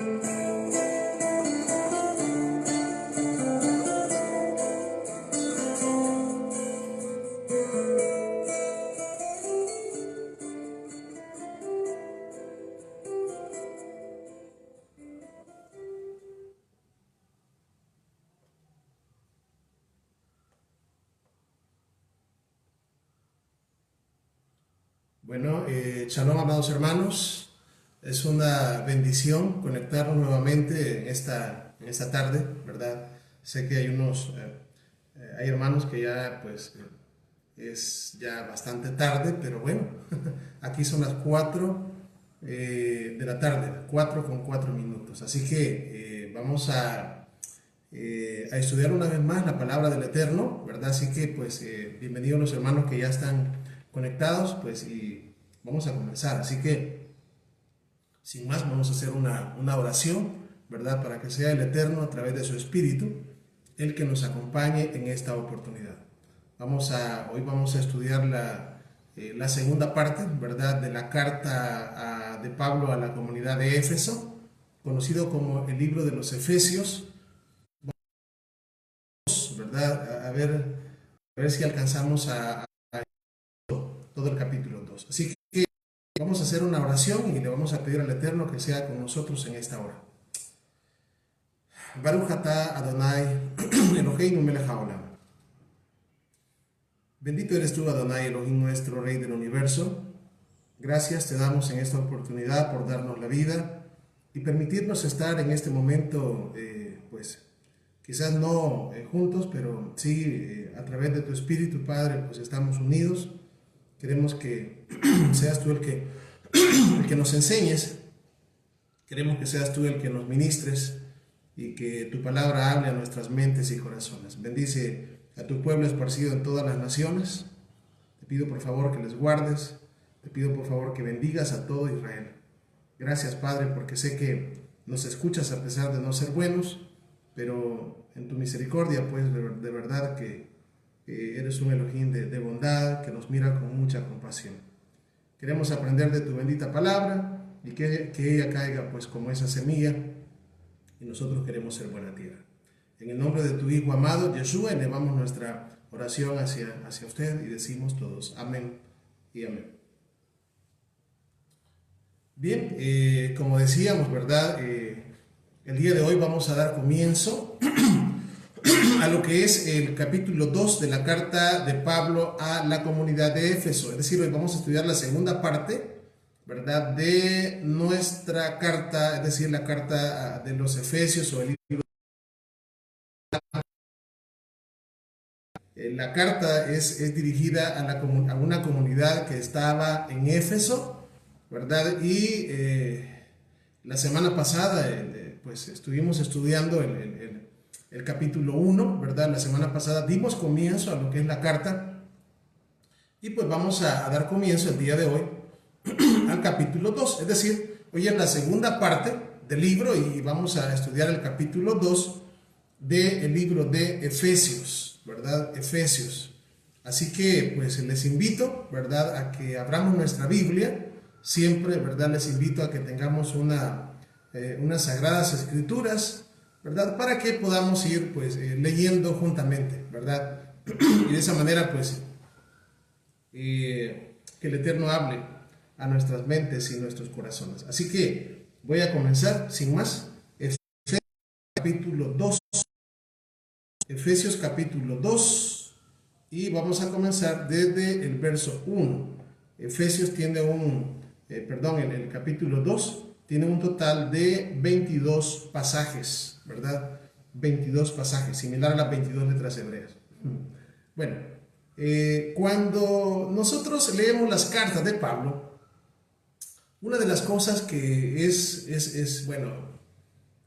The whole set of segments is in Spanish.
Bueno, shalom, amados hermanos. Es una bendición conectarnos nuevamente en esta tarde, ¿verdad? Sé que hay hermanos que ya, pues, es ya bastante tarde, pero bueno, aquí son las 4 de la tarde, 4:04. Así que vamos a estudiar una vez más la palabra del Eterno, ¿verdad? Así que, pues, bienvenidos los hermanos que ya están conectados, pues, y vamos a comenzar. Así que, sin más, vamos a hacer una oración, ¿verdad? Para que sea el Eterno, a través de su Espíritu, el que nos acompañe en esta oportunidad. Hoy vamos a estudiar la segunda parte, ¿verdad? De la carta de Pablo a la comunidad de Éfeso, conocido como el libro de los Efesios, ¿verdad? A ver si alcanzamos a todo el capítulo 2. Así que vamos a hacer una oración y le vamos a pedir al Eterno que sea con nosotros en esta hora. Baruch atah Adonai Eloheinu melech haolam. Bendito eres tú, Adonai Elohim, nuestro Rey del universo. Gracias te damos en esta oportunidad por darnos la vida y permitirnos estar en este momento, pues quizás no juntos, pero sí a través de tu Espíritu, Padre, pues estamos unidos. Queremos que seas tú el que nos enseñes. Queremos que seas tú el que nos ministres y que tu palabra hable a nuestras mentes y corazones. Bendice a tu pueblo esparcido en todas las naciones. Te pido por favor que les guardes. Te pido por favor que bendigas a todo Israel. Gracias, Padre, porque sé que nos escuchas a pesar de no ser buenos, pero en tu misericordia, pues de verdad que eres un Elohim de bondad, que nos mira con mucha compasión. Queremos aprender de tu bendita palabra y que ella caiga pues como esa semilla, y nosotros queremos ser buena tierra. En el nombre de tu Hijo amado, Yeshua, elevamos nuestra oración hacia usted y decimos todos amén y amén. Bien, como decíamos, ¿verdad? El día de hoy vamos a dar comienzo a lo que es el capítulo 2 de la carta de Pablo a la comunidad de Éfeso. Es decir, hoy vamos a estudiar la segunda parte, ¿verdad?, de nuestra carta, es decir, la carta de los Efesios o el libro. La carta es dirigida a una comunidad que estaba en Éfeso, ¿verdad? Y la semana pasada, pues estuvimos estudiando el capítulo 1, ¿verdad? La semana pasada dimos comienzo a lo que es la carta y pues vamos a dar comienzo el día de hoy al capítulo 2, es decir, hoy es la segunda parte del libro y vamos a estudiar el capítulo 2 del libro de Efesios, ¿verdad? Efesios. Así que pues les invito, ¿verdad?, a que abramos nuestra Biblia. Siempre, ¿verdad?, les invito a que tengamos unas sagradas escrituras, ¿verdad?, para que podamos ir pues leyendo juntamente, ¿verdad? Y de esa manera pues que el Eterno hable a nuestras mentes y nuestros corazones. Así que voy a comenzar sin más. Efesios capítulo 2. Efesios capítulo 2 y vamos a comenzar desde el verso 1. Efesios tiene el capítulo 2 tiene un total de 22 pasajes, ¿verdad? 22 pasajes, similar a las 22 letras hebreas. Bueno, cuando nosotros leemos las cartas de Pablo, una de las cosas que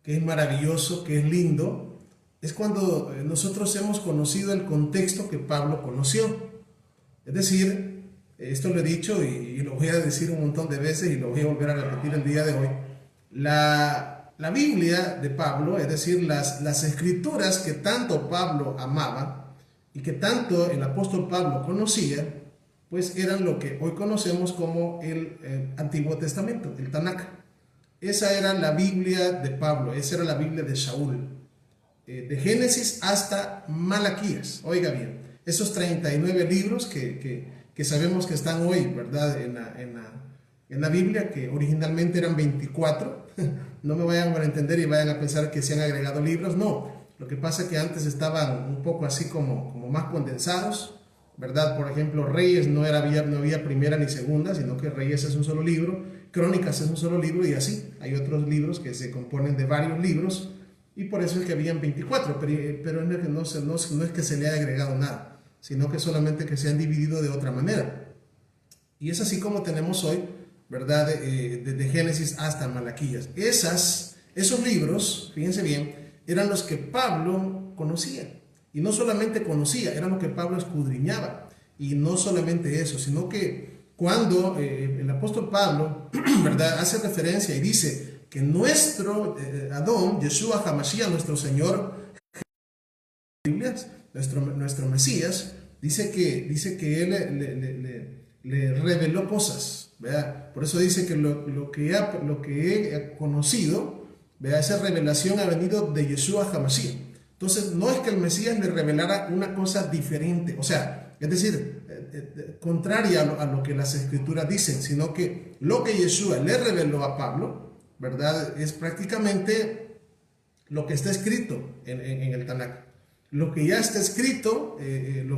que es maravilloso, que es lindo, es cuando nosotros hemos conocido el contexto que Pablo conoció. Es decir, esto lo he dicho y lo voy a decir un montón de veces y lo voy a volver a repetir el día de hoy. La Biblia de Pablo, es decir, las escrituras que tanto Pablo amaba y que tanto el apóstol Pablo conocía, pues eran lo que hoy conocemos como el Antiguo Testamento, el Tanakh. Esa era la Biblia de Pablo, esa era la Biblia de Saúl, de Génesis hasta Malaquías. Oiga bien, esos 39 libros que sabemos que están hoy, ¿verdad? En la Biblia, que originalmente eran 24. No me vayan a malentender y vayan a pensar que se han agregado libros. No, lo que pasa es que antes estaban un poco así como más condensados, ¿verdad? Por ejemplo, Reyes no había primera ni segunda, sino que Reyes es un solo libro, Crónicas es un solo libro, y así hay otros libros que se componen de varios libros, y por eso es que habían 24, pero no es que se le haya agregado nada, sino que solamente que se han dividido de otra manera. Y es así como tenemos hoy, ¿verdad? Desde Génesis hasta Malaquías. Esos libros, fíjense bien, eran los que Pablo conocía. Y no solamente conocía, eran lo que Pablo escudriñaba. Y no solamente eso, sino que cuando el apóstol Pablo, ¿verdad?, hace referencia y dice que nuestro Adón, Yeshua HaMashiach, nuestro Señor, nuestro Mesías, dice que Él le reveló cosas, ¿verdad? Por eso dice que lo que he conocido, ¿verdad?, esa revelación ha venido de Yeshua HaMashiach. Entonces, no es que el Mesías le revelara una cosa diferente, o sea, es decir, contraria a lo que las Escrituras dicen, sino que lo que Yeshua le reveló a Pablo, ¿verdad?, es prácticamente lo que está escrito en el Tanakh. Lo que ya está escrito, en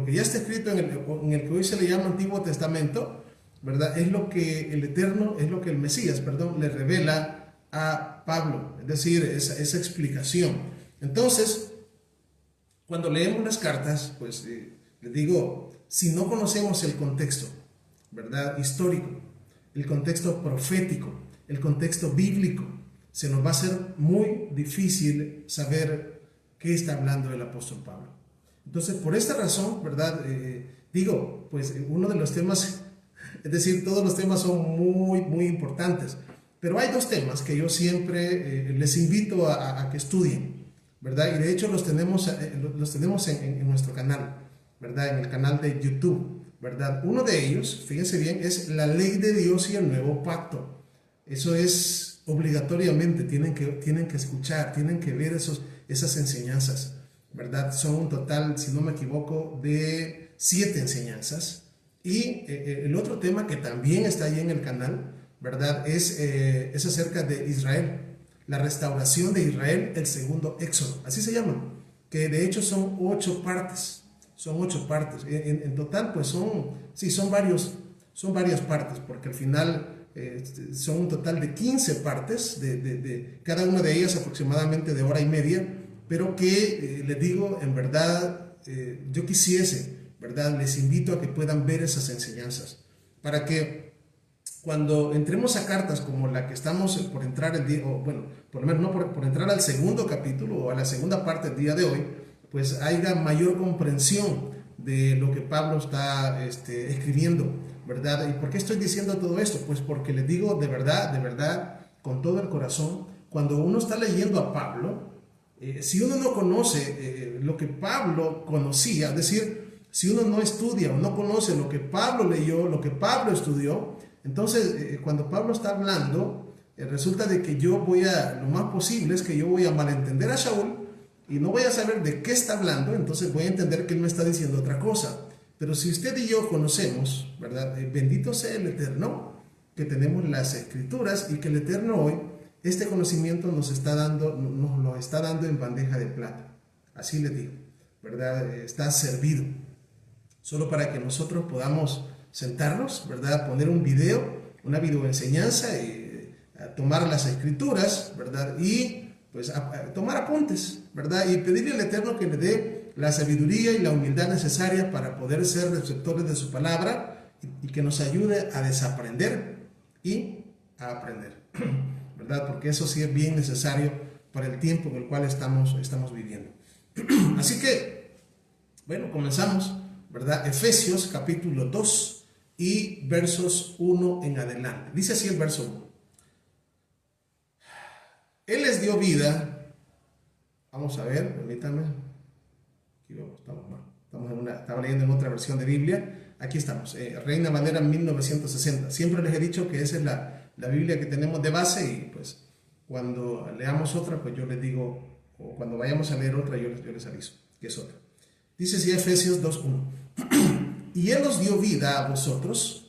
el que hoy se le llama Antiguo Testamento, ¿verdad?, es lo que el Eterno, es lo que el Mesías, le revela a Pablo, es decir, esa explicación. Entonces, cuando leemos las cartas, pues les digo, si no conocemos el contexto, ¿verdad?, histórico, el contexto profético, el contexto bíblico, se nos va a hacer muy difícil saber qué está hablando el apóstol Pablo. Entonces, por esta razón, ¿verdad?, pues uno de los temas, es decir, todos los temas son muy, muy importantes, pero hay dos temas que yo siempre les invito a que estudien, ¿verdad? Y de hecho los tenemos en nuestro canal, ¿verdad? En el canal de YouTube, ¿verdad? Uno de ellos, fíjense bien, es la ley de Dios y el nuevo pacto. Eso es obligatoriamente, tienen que escuchar, tienen que ver esas enseñanzas, ¿verdad? Son un total, si no me equivoco, de 7 enseñanzas. Y el otro tema que también está ahí en el canal, ¿verdad?, es acerca de Israel, la restauración de Israel, el segundo éxodo, así se llama, que de hecho son 8 partes, en total pues son varias partes, porque al final son un total de 15 partes, de cada una de ellas aproximadamente de hora y media, pero que les digo, en verdad, yo quisiese, ¿verdad?, les invito a que puedan ver esas enseñanzas, para que cuando entremos a cartas como la que estamos por entrar el día, o bueno, por lo menos no por entrar al segundo capítulo o a la segunda parte del día de hoy, pues haya mayor comprensión de lo que Pablo está escribiendo, ¿verdad? ¿Y por qué estoy diciendo todo esto? Pues porque les digo de verdad, con todo el corazón, cuando uno está leyendo a Pablo, si uno no conoce lo que Pablo conocía, es decir, si uno no estudia o no conoce lo que Pablo leyó, lo que Pablo estudió, entonces cuando Pablo está hablando, resulta de que lo más posible es que yo voy a malentender a Saúl y no voy a saber de qué está hablando, entonces voy a entender que él me está diciendo otra cosa. Pero si usted y yo conocemos, ¿verdad? Bendito sea el Eterno, que tenemos las Escrituras y que el Eterno hoy, este conocimiento nos lo está dando en bandeja de plata. Así le digo, ¿verdad? Está servido. Solo para que nosotros podamos sentarnos, ¿verdad?, poner un video, una videoenseñanza, tomar las Escrituras, ¿verdad?, y pues tomar apuntes, ¿verdad?, y pedirle al Eterno que le dé la sabiduría y la humildad necesaria para poder ser receptores de su palabra y que nos ayude a desaprender y a aprender, ¿verdad?, porque eso sí es bien necesario para el tiempo en el cual estamos viviendo. Así que, bueno, comenzamos, ¿verdad? Efesios capítulo 2 y versos 1 en adelante. Dice así el verso 1. Él les dio vida. Vamos a ver, permítanme. Aquí vamos, estaba leyendo en otra versión de Biblia. Aquí estamos, Reina Valera 1960. Siempre les he dicho que esa es la Biblia que tenemos de base y pues cuando leamos otra, pues yo les digo, o cuando vayamos a leer otra, yo les aviso que es otra. Dice así Efesios 2:1. Y Él os dio vida a vosotros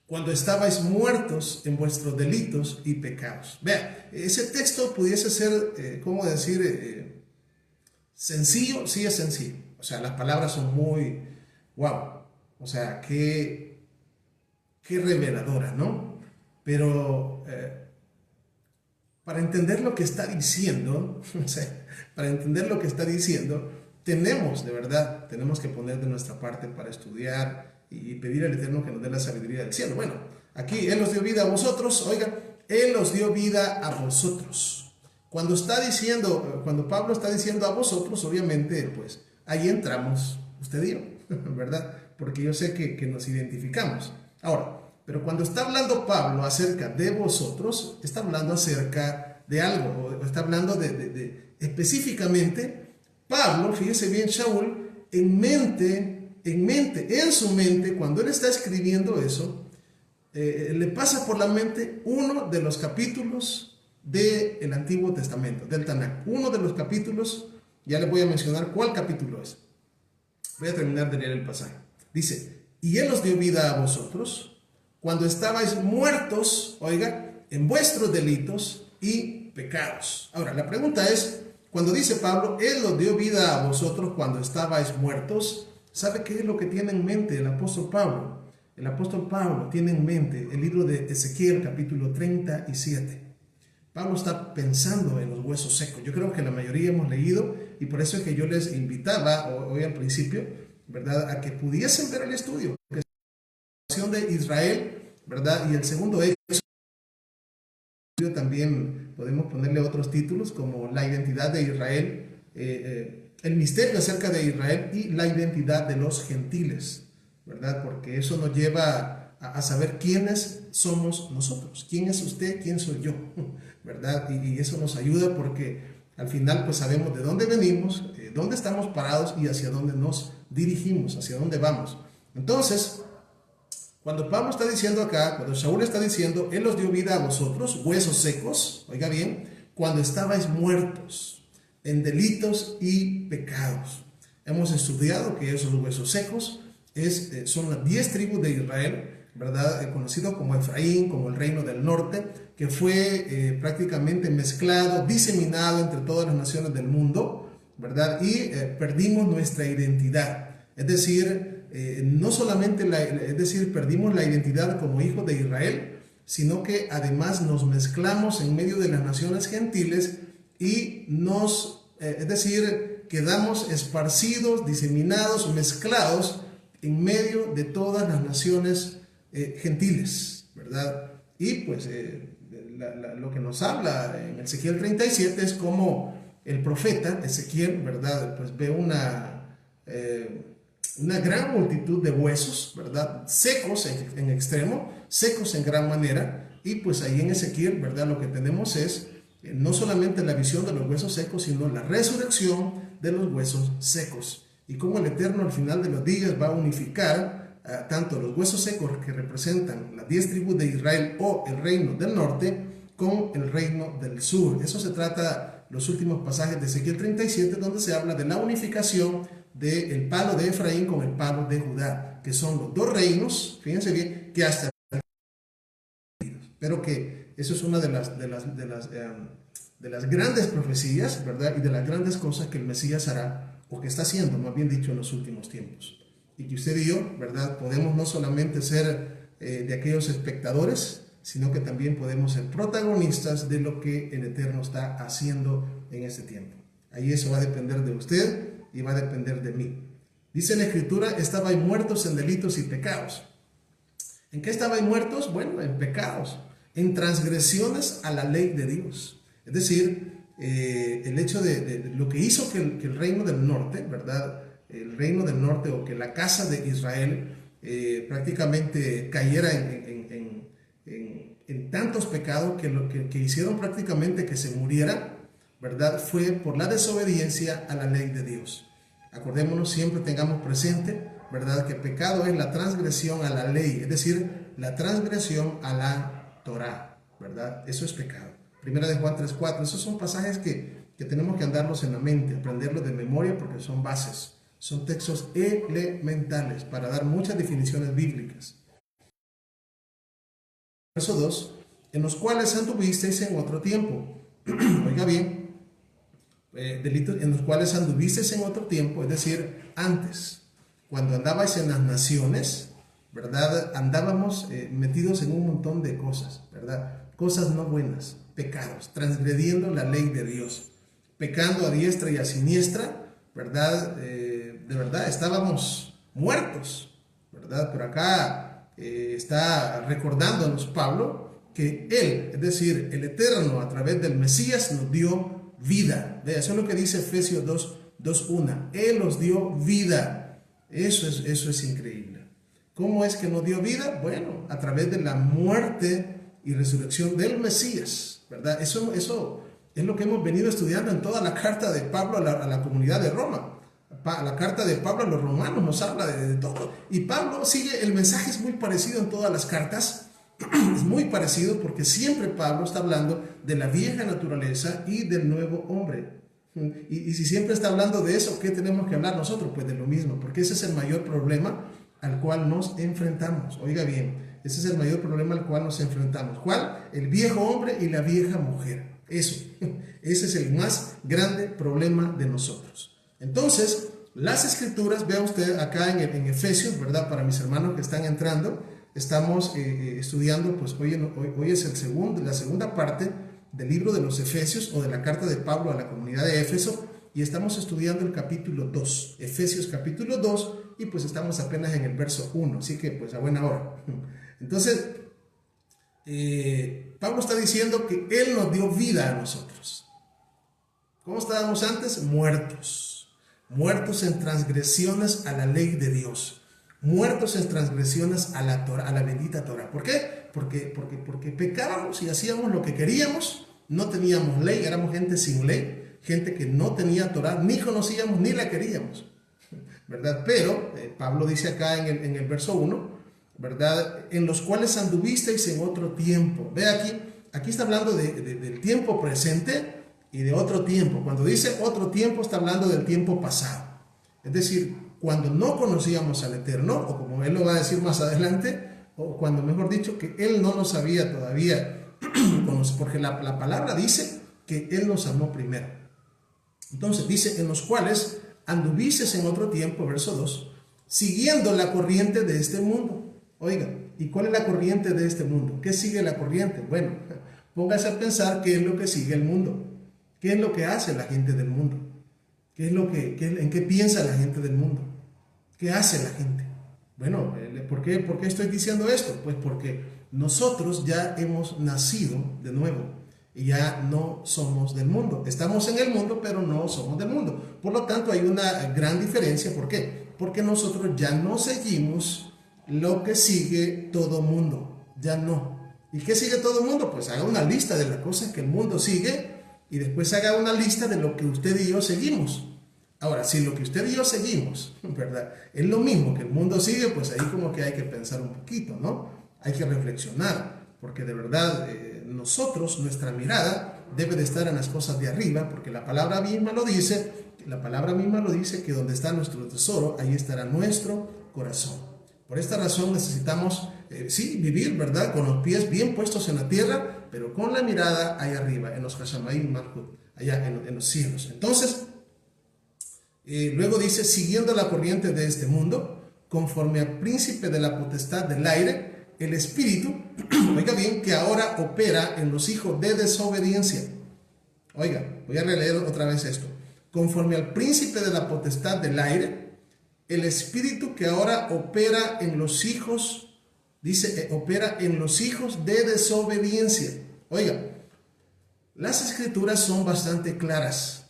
cuando estabais muertos en vuestros delitos y pecados. Vea, ese texto pudiese ser, ¿cómo decir? Sencillo, sí es sencillo. O sea, las palabras son muy, wow. O sea, qué reveladora, ¿no? Pero para entender lo que está diciendo, o sea, para entender lo que está diciendo, tenemos que poner de nuestra parte para estudiar y pedir al Eterno que nos dé la sabiduría del cielo. Bueno, aquí Él os dio vida a vosotros, oiga, Él os dio vida a vosotros. Cuando Pablo está diciendo a vosotros, obviamente, pues ahí entramos usted y yo, ¿verdad? Porque yo sé que nos identificamos. Ahora, pero cuando está hablando Pablo acerca de vosotros, está hablando acerca de algo, o está hablando de específicamente, Pablo, fíjese bien, Shaul, en su mente, cuando él está escribiendo eso, le pasa por la mente uno de los capítulos del Antiguo Testamento, del Tanakh. Uno de los capítulos, ya le voy a mencionar cuál capítulo es. Voy a terminar de leer el pasaje. Dice, y Él os dio vida a vosotros cuando estabais muertos, oiga, en vuestros delitos y pecados. Ahora, la pregunta es, cuando dice Pablo, Él os dio vida a vosotros cuando estabais muertos, ¿sabe qué es lo que tiene en mente el apóstol Pablo? El apóstol Pablo tiene en mente el libro de Ezequiel, capítulo 37. Pablo está pensando en los huesos secos. Yo creo que la mayoría hemos leído y por eso es que yo les invitaba hoy al principio, ¿verdad?, a que pudiesen ver el estudio. La nación de Israel, ¿verdad? Y el segundo hecho, también podemos ponerle otros títulos como la identidad de Israel, el misterio acerca de Israel y la identidad de los gentiles, ¿verdad? Porque eso nos lleva a saber quiénes somos nosotros, quién es usted, quién soy yo, ¿verdad? Y eso nos ayuda porque al final pues sabemos de dónde venimos, dónde estamos parados y hacia dónde nos dirigimos, hacia dónde vamos. Entonces, cuando Pablo está diciendo acá, cuando Shaul está diciendo, Él os dio vida a vosotros, huesos secos, oiga bien, cuando estabais muertos en delitos y pecados. Hemos estudiado que esos huesos secos son las 10 tribus de Israel, ¿verdad? Conocido como Efraín, como el reino del norte, que fue prácticamente mezclado, diseminado entre todas las naciones del mundo, ¿verdad? Y perdimos nuestra identidad. Es decir, no solamente perdimos la identidad como hijos de Israel, sino que además nos mezclamos en medio de las naciones gentiles y quedamos esparcidos, diseminados, mezclados en medio de todas las naciones gentiles, ¿verdad? Y pues lo que nos habla en Ezequiel 37 es como el profeta Ezequiel, ¿verdad? Pues ve una gran multitud de huesos, ¿verdad? Secos en extremo, secos en gran manera, y pues ahí en Ezequiel, ¿verdad? Lo que tenemos es no solamente la visión de los huesos secos, sino la resurrección de los huesos secos, y cómo el Eterno al final de los días va a unificar tanto los huesos secos que representan las 10 tribus de Israel o el reino del norte con el reino del sur. Eso se trata los últimos pasajes de Ezequiel 37, donde se habla de la unificación del palo de Efraín con el palo de Judá, que son los dos reinos, fíjense bien, que hasta pero que eso es una de las grandes profecías, ¿verdad? Y de las grandes cosas que el Mesías hará, o que está haciendo, más bien dicho, en los últimos tiempos. Y que usted y yo, ¿verdad?, podemos no solamente ser de aquellos espectadores, sino que también podemos ser protagonistas de lo que el Eterno está haciendo en este tiempo. Ahí eso va a depender de usted y va a depender de mí. Dice en la Escritura, estabais muertos en delitos y pecados. ¿En qué estabais muertos? Bueno, en pecados, en transgresiones a la ley de Dios. Es decir, el hecho de lo que hizo que el reino del norte, ¿verdad?, el reino del norte, o que la casa de Israel prácticamente cayera en tantos pecados que hicieron prácticamente que se muriera, ¿verdad?, fue por la desobediencia a la ley de Dios. Acordémonos, siempre tengamos presente, ¿verdad?, que pecado es la transgresión a la ley, es decir, la transgresión a la Torá, ¿verdad? Eso es pecado. Primera de Juan 3:4. Esos son pasajes que tenemos que andarlos en la mente, aprenderlos de memoria porque son bases, son textos elementales para dar muchas definiciones bíblicas. Verso 2, en los cuales anduvisteis en otro tiempo. Oiga bien, delitos en los cuales anduvisteis en otro tiempo, es decir, antes, cuando andabais en las naciones, ¿verdad? Andábamos metidos en un montón de cosas, ¿verdad? Cosas no buenas, pecados, transgrediendo la ley de Dios, pecando a diestra y a siniestra, ¿verdad? De verdad, estábamos muertos, ¿verdad? Pero acá está recordándonos Pablo que Él, es decir, el Eterno, a través del Mesías, nos dio vida. Eso es lo que dice Efesios 2:1. Él nos dio vida. Eso es increíble. ¿Cómo es que nos dio vida? Bueno, a través de la muerte y resurrección del Mesías, ¿verdad? Eso es lo que hemos venido estudiando en toda la carta de Pablo a la comunidad de Roma. La carta de Pablo a los romanos nos habla de todo. Y Pablo sigue, el mensaje es muy parecido en todas las cartas. Es muy parecido porque siempre Pablo está hablando de la vieja naturaleza y del nuevo hombre. Y si siempre está hablando de eso, ¿qué tenemos que hablar nosotros? Pues de lo mismo, porque ese es el mayor problema al cual nos enfrentamos. Oiga bien, ese es el mayor problema al cual nos enfrentamos. ¿Cuál? El viejo hombre y la vieja mujer. Ese es el más grande problema de nosotros. Entonces, las escrituras, vea usted acá en Efesios, ¿verdad? Para mis hermanos que están entrando, estamos estudiando, pues hoy es la segunda parte del libro de los Efesios o de la carta de Pablo a la comunidad de Éfeso, y estamos estudiando el capítulo 2, Efesios capítulo 2, y pues estamos apenas en el verso 1, así que pues a buena hora. Entonces, Pablo está diciendo que Él nos dio vida a nosotros. ¿Cómo estábamos antes? Muertos en transgresiones a la ley de Dios, muertos en transgresiones a la Torah, a la bendita Torah. ¿Por qué? Porque pecábamos y hacíamos lo que queríamos, no teníamos ley, éramos gente sin ley, gente que no tenía Torah, ni conocíamos ni la queríamos, ¿verdad? Pero Pablo dice acá en el verso 1, ¿verdad? En los cuales anduvisteis en otro tiempo. Ve aquí está hablando del tiempo presente y de otro tiempo. Cuando dice otro tiempo, está hablando del tiempo pasado. Es decir, cuando no conocíamos al Eterno, o como Él lo va a decir más adelante, o cuando mejor dicho, que Él no nos había todavía, porque la palabra dice que Él nos amó primero. Entonces dice, en los cuales anduvices en otro tiempo, verso 2, siguiendo la corriente de este mundo. Oiga, ¿y cuál es la corriente de este mundo? ¿Qué sigue la corriente? Bueno, póngase a pensar qué es lo que sigue el mundo. ¿Qué es lo que hace la gente del mundo? ¿En qué piensa la gente del mundo? ¿Qué hace la gente? Bueno, ¿por qué estoy diciendo esto? Pues porque nosotros ya hemos nacido de nuevo y ya no somos del mundo. Estamos en el mundo, pero no somos del mundo. Por lo tanto, hay una gran diferencia. ¿Por qué? Porque nosotros ya no seguimos lo que sigue todo mundo. Ya no. ¿Y qué sigue todo mundo? Pues haga una lista de las cosas que el mundo sigue y después haga una lista de lo que usted y yo seguimos. Ahora, si lo que usted y yo seguimos, ¿verdad?, es lo mismo que el mundo sigue, pues ahí como que hay que pensar un poquito, ¿no? Hay que reflexionar, porque de verdad nuestra mirada debe de estar en las cosas de arriba, porque la palabra misma lo dice que donde está nuestro tesoro, ahí estará nuestro corazón. Por esta razón necesitamos, vivir, ¿verdad?, con los pies bien puestos en la tierra, pero con la mirada ahí arriba, en los Hashamayim Malchut, allá en los cielos. Entonces, luego dice, siguiendo la corriente de este mundo, conforme al príncipe de la potestad del aire, el espíritu, oiga bien, que ahora opera en los hijos de desobediencia. Oiga, voy a releer otra vez esto. Conforme al príncipe de la potestad del aire, el espíritu que ahora opera en los hijos, opera en los hijos de desobediencia. Oiga, las escrituras son bastante claras.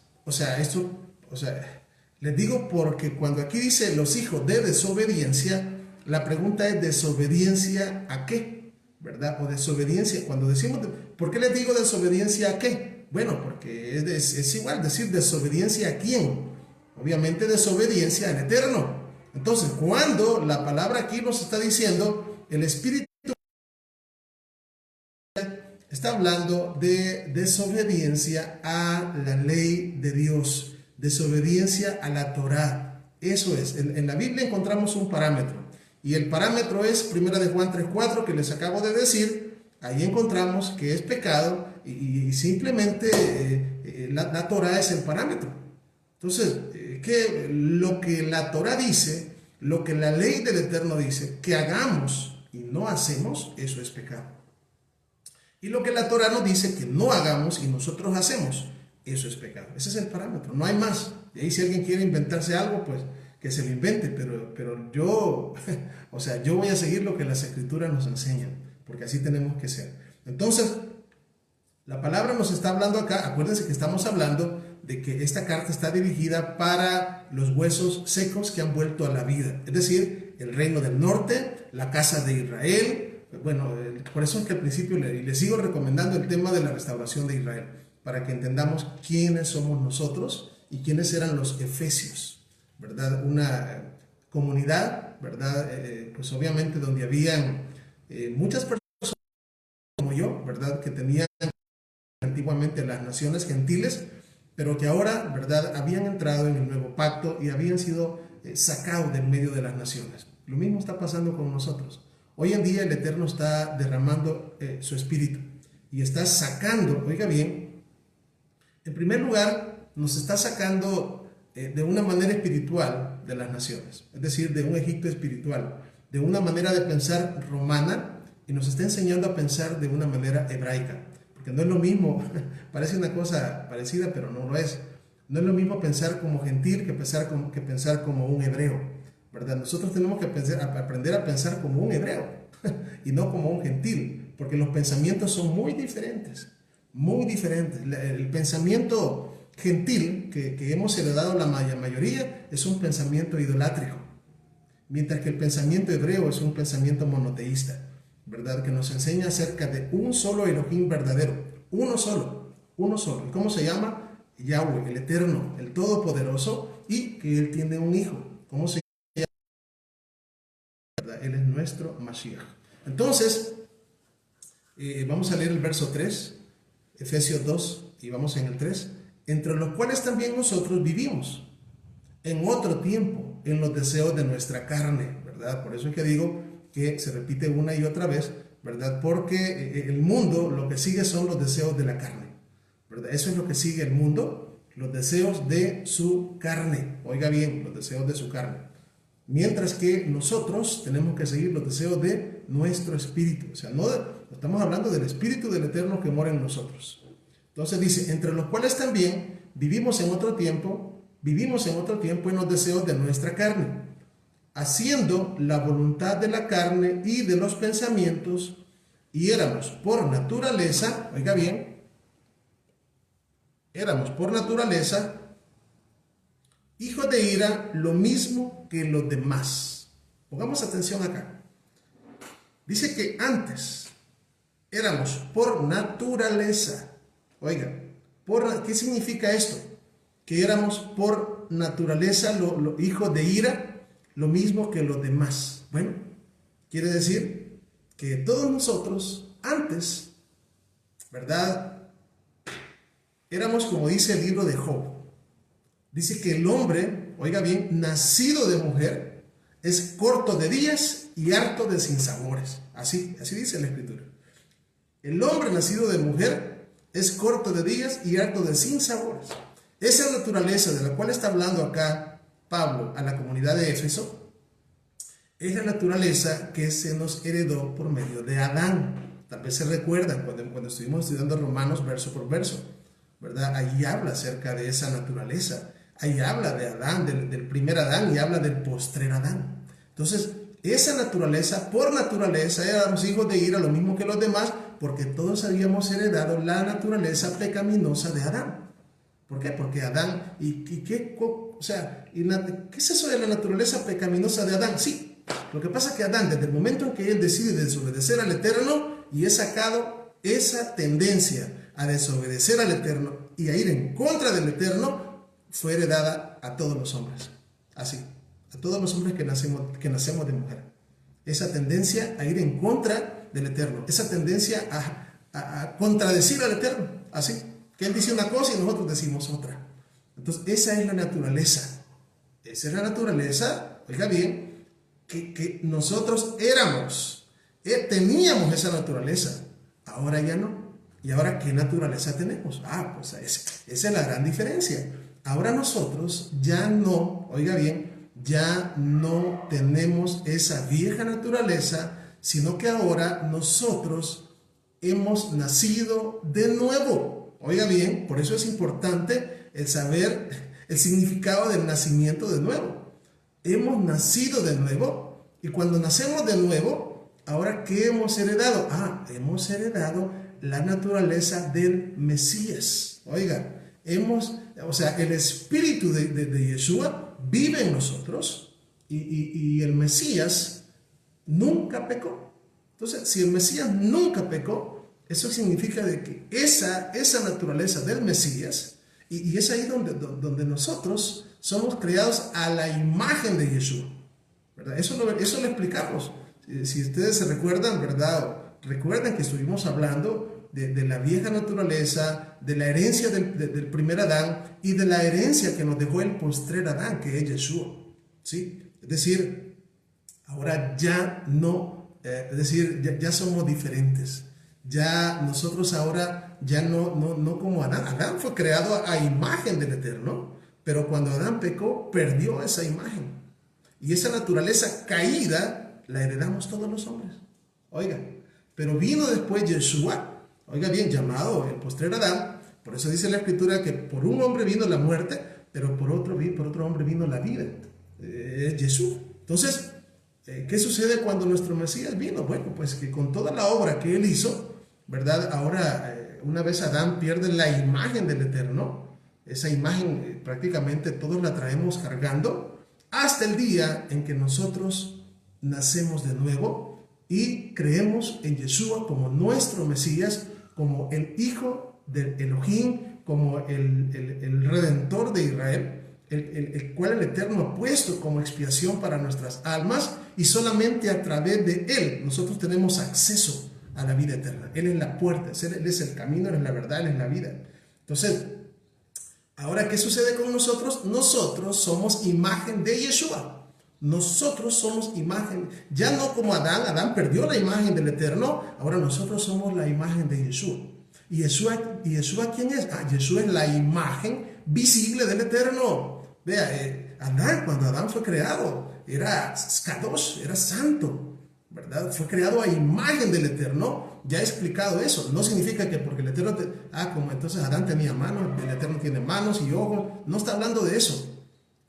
Les digo porque cuando aquí dice los hijos de desobediencia, la pregunta es ¿desobediencia a qué? ¿Verdad? O desobediencia, cuando decimos, ¿por qué les digo desobediencia a qué? Bueno, porque es igual decir desobediencia a quién. Obviamente desobediencia al Eterno. Entonces, cuando la palabra aquí nos está diciendo, el Espíritu está hablando de desobediencia a la ley de Dios, desobediencia a la Torá. Eso es, en la Biblia encontramos un parámetro, y el parámetro es 1 de Juan 3:4 que les acabo de decir. Ahí encontramos que es pecado y simplemente la Torá es el parámetro. Entonces, que lo que la Torá dice, lo que la ley del Eterno dice, que hagamos y no hacemos, eso es pecado. Y lo que la Torá nos dice que no hagamos y nosotros hacemos, eso es pecado. Ese es el parámetro, no hay más. Y ahí si alguien quiere inventarse algo, pues que se lo invente, pero yo, o sea, yo voy a seguir lo que las Escrituras nos enseñan, porque así tenemos que ser. Entonces, la palabra nos está hablando acá, acuérdense que estamos hablando de que esta carta está dirigida para los huesos secos que han vuelto a la vida, es decir, el reino del norte, la casa de Israel. Bueno, por eso es que al principio le sigo recomendando el tema de la restauración de Israel, para que entendamos quiénes somos nosotros y quiénes eran los efesios, ¿verdad? Una comunidad, ¿verdad? Pues obviamente donde habían muchas personas como yo, ¿verdad? Que tenían antiguamente las naciones gentiles, pero que ahora, ¿verdad?, habían entrado en el nuevo pacto y habían sido sacados del medio de las naciones. Lo mismo está pasando con nosotros. Hoy en día el Eterno está derramando su espíritu y está sacando, oiga bien, en primer lugar, nos está sacando de una manera espiritual de las naciones, es decir, de un Egipto espiritual, de una manera de pensar romana, y nos está enseñando a pensar de una manera hebraica. Porque no es lo mismo, parece una cosa parecida, pero no lo es. No es lo mismo pensar como gentil que pensar como un hebreo, ¿verdad? Nosotros tenemos que aprender a pensar como un hebreo y no como un gentil, porque los pensamientos son muy diferentes, muy diferentes. El pensamiento gentil que hemos heredado la mayoría es un pensamiento idolátrico, mientras que el pensamiento hebreo es un pensamiento monoteísta, ¿verdad? Que nos enseña acerca de un solo Elohim verdadero, uno solo. ¿Y cómo se llama? Yahweh, el Eterno, el Todopoderoso, y que Él tiene un hijo. ¿Cómo se llama? ¿Verdad? Él es nuestro Mashiach. Entonces, vamos a leer el verso 3, Efesios 2, y vamos en el 3, entre los cuales también nosotros vivimos en otro tiempo, en los deseos de nuestra carne, ¿verdad? Por eso es que digo que se repite una y otra vez, ¿verdad? Porque el mundo lo que sigue son los deseos de la carne, ¿verdad? Eso es lo que sigue el mundo, los deseos de su carne. Oiga bien, los deseos de su carne. Mientras que nosotros tenemos que seguir los deseos de nuestro espíritu. O sea, no estamos hablando del espíritu del Eterno que mora en nosotros. Entonces dice, entre los cuales también vivimos en otro tiempo en los deseos de nuestra carne, haciendo la voluntad de la carne y de los pensamientos, y éramos por naturaleza, oiga bien, éramos por naturaleza hijos de ira, lo mismo que los demás. Pongamos atención acá. Dice que antes éramos por naturaleza. Oiga, ¿qué significa esto? Que éramos por naturaleza los hijos de ira, lo mismo que los demás. Bueno, quiere decir que todos nosotros antes, ¿verdad?, éramos como dice el libro de Job. Dice que el hombre, oiga bien, nacido de mujer, es corto de días y harto de sinsabores. Así dice la Escritura. El hombre nacido de mujer es corto de días y harto de sinsabores. Esa naturaleza de la cual está hablando acá Pablo a la comunidad de Éfeso es la naturaleza que se nos heredó por medio de Adán. Tal vez se recuerdan cuando estuvimos estudiando Romanos verso por verso, ¿verdad? Ahí habla acerca de esa naturaleza. Ahí habla de Adán, del primer Adán, y habla del postrer Adán. Entonces, esa naturaleza, por naturaleza, éramos hijos de ira, lo mismo que los demás, porque todos habíamos heredado la naturaleza pecaminosa de Adán. ¿Por qué? Porque Adán, ¿qué es eso de la naturaleza pecaminosa de Adán? Sí, lo que pasa es que Adán, desde el momento en que él decide desobedecer al Eterno y es sacado esa tendencia a desobedecer al Eterno y a ir en contra del Eterno, fue heredada a todos los hombres. Así, a todos los hombres que nacemos de mujer. Esa tendencia a ir en contra del Eterno, esa tendencia a contradecir al Eterno, así, que Él dice una cosa y nosotros decimos otra. Entonces, esa es la naturaleza. Esa es la naturaleza, oiga bien, que nosotros éramos, teníamos esa naturaleza, ahora ya no. ¿Y ahora qué naturaleza tenemos? Pues esa es la gran diferencia. Ahora nosotros ya no, oiga bien, ya no tenemos esa vieja naturaleza, sino que ahora nosotros hemos nacido de nuevo. Oiga bien, por eso es importante el saber el significado del nacimiento de nuevo. Hemos nacido de nuevo, y cuando nacemos de nuevo, ahora ¿qué hemos heredado? Hemos heredado la naturaleza del Mesías. Oiga, el espíritu de Yeshua vive en nosotros, y el Mesías nunca pecó. Entonces, si el Mesías nunca pecó, eso significa de que esa naturaleza del Mesías, y es ahí donde nosotros somos creados a la imagen de Yeshua, ¿verdad? Eso lo explicamos. Si ustedes se recuerdan, ¿verdad? Recuerden que estuvimos hablando de la vieja naturaleza, de la herencia del primer Adán y de la herencia que nos dejó el postrer Adán, que es Yeshua, ¿sí? Es decir, ahora ya no, ya somos diferentes. Ya nosotros ahora ya no como Adán. Adán fue creado a imagen del Eterno, pero cuando Adán pecó, perdió esa imagen. Y esa naturaleza caída la heredamos todos los hombres. Oiga, pero vino después Yeshua, oiga bien, llamado el postrer Adán. Por eso dice la Escritura que por un hombre vino la muerte, pero por otro hombre vino la vida. Es Jesús. Entonces, ¿qué sucede cuando nuestro Mesías vino? Bueno, pues que con toda la obra que Él hizo, ¿verdad? Ahora, una vez Adán pierde la imagen del Eterno, esa imagen prácticamente todos la traemos cargando, hasta el día en que nosotros nacemos de nuevo y creemos en Yeshua como nuestro Mesías, como el Hijo del Elohim, como el Redentor de Israel, el cual el Eterno ha puesto como expiación para nuestras almas, y solamente a través de Él nosotros tenemos acceso a la vida eterna. Él es la puerta, Él es el camino, Él es la verdad, Él es la vida. Entonces, ahora, ¿qué sucede con nosotros? Nosotros somos imagen de Yeshua. Nosotros somos imagen, ya no como Adán perdió la imagen del Eterno, ahora nosotros somos la imagen de Yeshua. ¿Y Yeshua quién es? Yeshua es la imagen visible del Eterno. Vea, cuando Adán fue creado, era Kadosh, era santo, ¿verdad? Fue creado a imagen del Eterno. Ya he explicado eso. No significa que porque el Eterno, como entonces Adán tenía manos, el Eterno tiene manos y ojos. No está hablando de eso.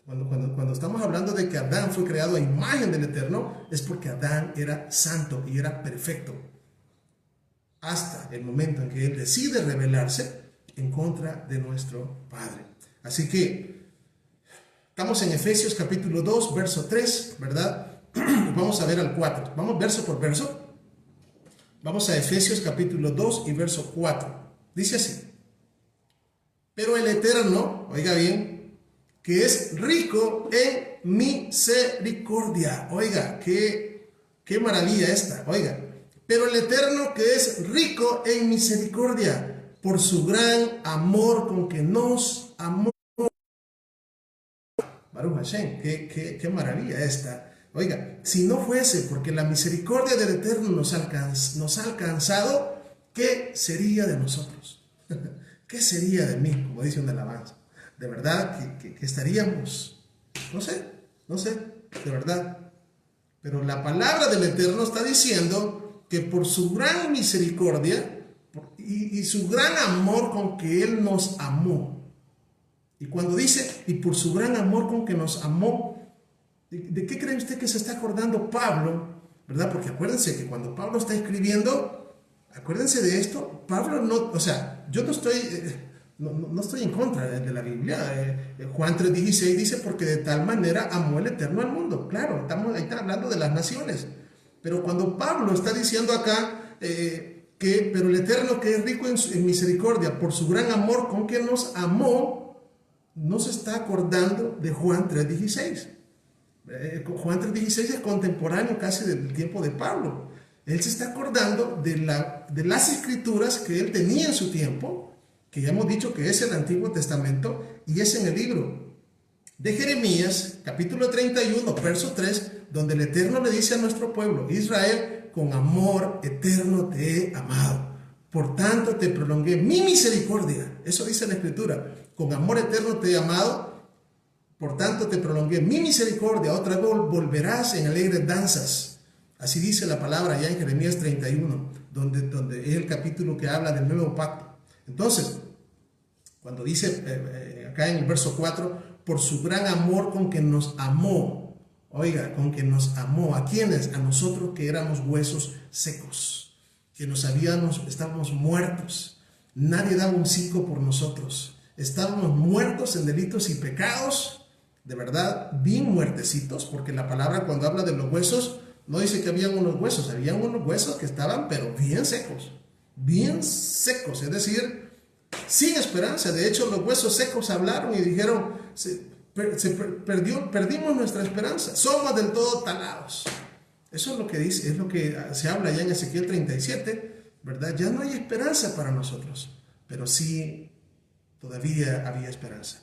Cuando estamos hablando de que Adán fue creado a imagen del Eterno, es porque Adán era santo y era perfecto, hasta el momento en que él decide rebelarse en contra de nuestro Padre. Así que estamos en Efesios capítulo 2, verso 3, ¿verdad? Vamos a ver al 4. Vamos verso por verso. Vamos a Efesios capítulo 2 y verso 4. Dice así: pero el Eterno, oiga bien, que es rico en misericordia. Oiga, qué maravilla esta. Oiga, pero el Eterno que es rico en misericordia, por su gran amor con que nos amó. Baruch Hashem, qué maravilla esta. Oiga, si no fuese porque la misericordia del Eterno nos ha alcanzado, ¿qué sería de nosotros? ¿Qué sería de mí? Como dice una alabanza. De verdad que estaríamos, no sé, de verdad. Pero la palabra del Eterno está diciendo que por su gran misericordia y su gran amor con que Él nos amó. Y cuando dice, y por su gran amor con que nos amó, ¿de qué cree usted que se está acordando Pablo? ¿Verdad? Porque acuérdense que cuando Pablo está escribiendo, acuérdense de esto, Pablo no, o sea, yo no estoy en contra de la Biblia. Juan 3:16 dice, porque de tal manera amó el Eterno al mundo. Claro, ahí está hablando de las naciones. Pero cuando Pablo está diciendo acá, pero el Eterno que es rico en misericordia, por su gran amor con que nos amó, no se está acordando de Juan 3:16. Juan 3:16 es contemporáneo casi del tiempo de Pablo. Él se está acordando de las escrituras que él tenía en su tiempo, que ya hemos dicho que es el Antiguo Testamento, y es en el libro de Jeremías, capítulo 31, verso 3, donde el Eterno le dice a nuestro pueblo: Israel, con amor eterno te he amado, por tanto te prolongué mi misericordia. Eso dice la Escritura: con amor eterno te he amado, por tanto te prolongué mi misericordia, otra vez volverás en alegres danzas. Así dice la palabra ya en Jeremías 31, donde es el capítulo que habla del nuevo pacto. Entonces, cuando dice acá en el verso 4, por su gran amor con que nos amó, oiga, con que nos amó, ¿a quiénes? A nosotros que éramos huesos secos, que estábamos muertos, nadie daba un cico por nosotros, estábamos muertos en delitos y pecados, de verdad, bien muertecitos, porque la palabra cuando habla de los huesos, no dice que habían unos huesos que estaban pero bien secos, es decir, sin esperanza. De hecho, los huesos secos hablaron y dijeron: perdimos nuestra esperanza, somos del todo talados. Eso es lo que dice, es lo que se habla ya en Ezequiel 37, ¿verdad? Ya no hay esperanza para nosotros, pero sí todavía había esperanza.